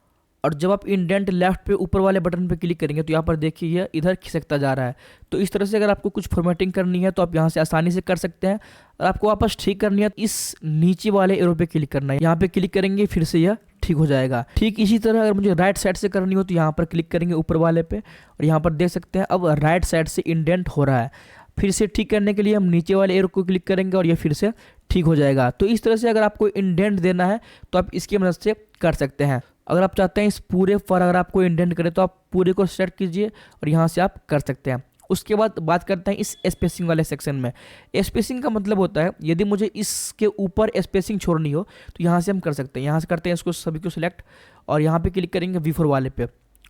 Speaker 1: और जब आप इंडेंट लेफ्ट पे ऊपर वाले बटन पे क्लिक करेंगे तो यहाँ पर देखिए यह इधर खिसकता जा रहा है। तो इस तरह से अगर आपको कुछ फॉर्मेटिंग करनी है तो आप यहाँ से आसानी से कर सकते हैं। और आपको वापस ठीक करनी है तो इस नीचे वाले एरो पे क्लिक करना है, यहाँ पे क्लिक करेंगे फिर से यह ठीक हो जाएगा। ठीक इसी तरह अगर मुझे राइट साइड से करनी हो तो यहाँ पर क्लिक करेंगे ऊपर वाले पे, और यहाँ पर देख सकते हैं अब राइट साइड से इंडेंट हो रहा है। फिर से ठीक करने के लिए हम नीचे वाले एरो को क्लिक करेंगे और ये फिर से ठीक हो जाएगा। तो इस तरह से अगर आपको इंडेंट देना है तो आप इसकी मदद से कर सकते हैं। अगर आप चाहते हैं इस पूरे पैराग्राफ को इंडेंट करें तो आप पूरे को सेलेक्ट कीजिए और यहाँ से आप कर सकते हैं। उसके बाद बात करते हैं इस स्पेसिंग वाले सेक्शन में। स्पेसिंग का मतलब होता है यदि मुझे इसके ऊपर स्पेसिंग छोड़नी हो तो यहाँ से हम कर सकते हैं। यहाँ से करते हैं इसको सभी को सिलेक्ट और यहाँ पे क्लिक करेंगे V4 वाले पे।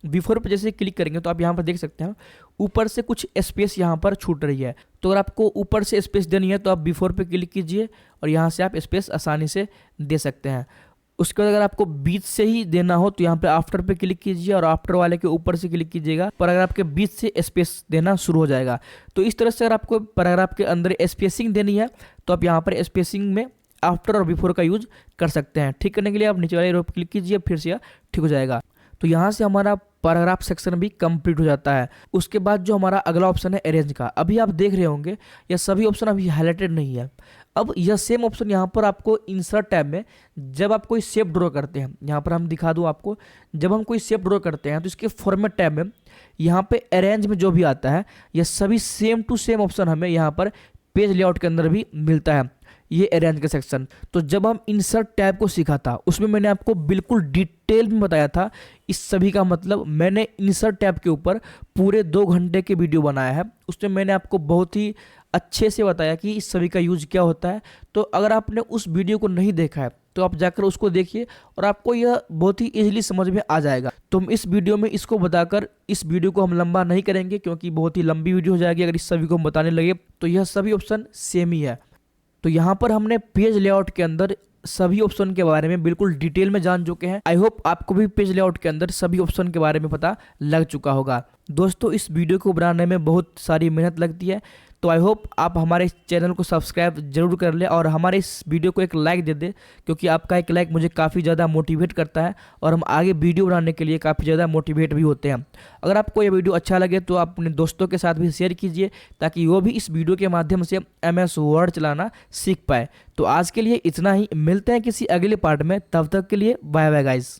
Speaker 1: V4 पे जैसे क्लिक करेंगे तो आप यहाँ पर देख सकते हैं ऊपर से कुछ स्पेस यहाँ पर छूट रही है। तो अगर आपको ऊपर से स्पेस देनी है तो आप V4 पे क्लिक कीजिए और यहाँ से आप स्पेस आसानी से दे सकते हैं। उसके बाद अगर आपको बीच से ही देना हो तो यहाँ पे आफ्टर पे क्लिक कीजिए और आफ्टर वाले के ऊपर से क्लिक कीजिएगा, पैराग्राफ के बीच से स्पेस देना शुरू हो जाएगा। तो इस तरह से अगर आपको पैराग्राफ के अंदर स्पेसिंग देनी है तो आप यहाँ पर स्पेसिंग में आफ्टर और बिफोर का यूज कर सकते हैं। ठीक करने के लिए आप नीचे वाले रो पर क्लिक कीजिए, फिर से ठीक हो जाएगा। तो यहाँ से हमारा पैराग्राफ सेक्शन भी कंप्लीट हो जाता है। उसके बाद जो हमारा अगला ऑप्शन है अरेंज का, अभी आप देख रहे होंगे यह सभी ऑप्शन अभी हाईलाइटेड नहीं है। अब यह सेम ऑप्शन यहाँ पर आपको इंसर्ट टैब में जब आप कोई शेप ड्रॉ करते हैं, यहाँ पर हम दिखा दूँ आपको, जब हम कोई शेप ड्रॉ करते हैं तो इसके फॉर्मेट टैब में यहाँ पे अरेंज में जो भी आता है यह सभी सेम टू सेम ऑप्शन हमें यहाँ पर पेज लेआउट के अंदर भी मिलता है, ये अरेंज का सेक्शन। तो जब हम इंसर्ट टैब को सीखा था उसमें मैंने आपको बिल्कुल डिटेल में बताया था इस सभी का मतलब। मैंने इंसर्ट टैब के ऊपर पूरे 2 घंटे के वीडियो बनाया है, उसमें मैंने आपको बहुत ही अच्छे से बताया कि इस सभी का यूज क्या होता है। तो अगर आपने उस वीडियो को नहीं देखा है तो आप जाकर उसको देखिए और आपको यह बहुत ही इजीली समझ में आ जाएगा। तो हम इस वीडियो में इसको बताकर इस वीडियो को हम लंबा नहीं करेंगे क्योंकि बहुत ही लंबी वीडियो हो जाएगी अगर इस सभी को हम बताने लगे। तो यह सभी ऑप्शन सेम ही है। तो यहाँ पर हमने पेज लेआउट के अंदर सभी ऑप्शन के बारे में बिल्कुल डिटेल में जान चुके हैं। आई होप आपको भी पेज लेआउट के अंदर सभी ऑप्शन के बारे में पता लग चुका होगा। दोस्तों इस वीडियो को बनाने में बहुत सारी मेहनत लगती है, तो आई होप आप हमारे इस चैनल को सब्सक्राइब जरूर कर ले और हमारे इस वीडियो को एक लाइक दे दे, क्योंकि आपका एक लाइक मुझे काफ़ी ज़्यादा मोटिवेट करता है और हम आगे वीडियो बनाने के लिए काफ़ी ज़्यादा मोटिवेट भी होते हैं। अगर आपको ये वीडियो अच्छा लगे तो आप अपने दोस्तों के साथ भी शेयर कीजिए ताकि वो भी इस वीडियो के माध्यम से MS वर्ड चलाना सीख पाए। तो आज के लिए इतना ही, मिलते हैं किसी अगले पार्ट में, तब तक के लिए बाय बाय गाइस।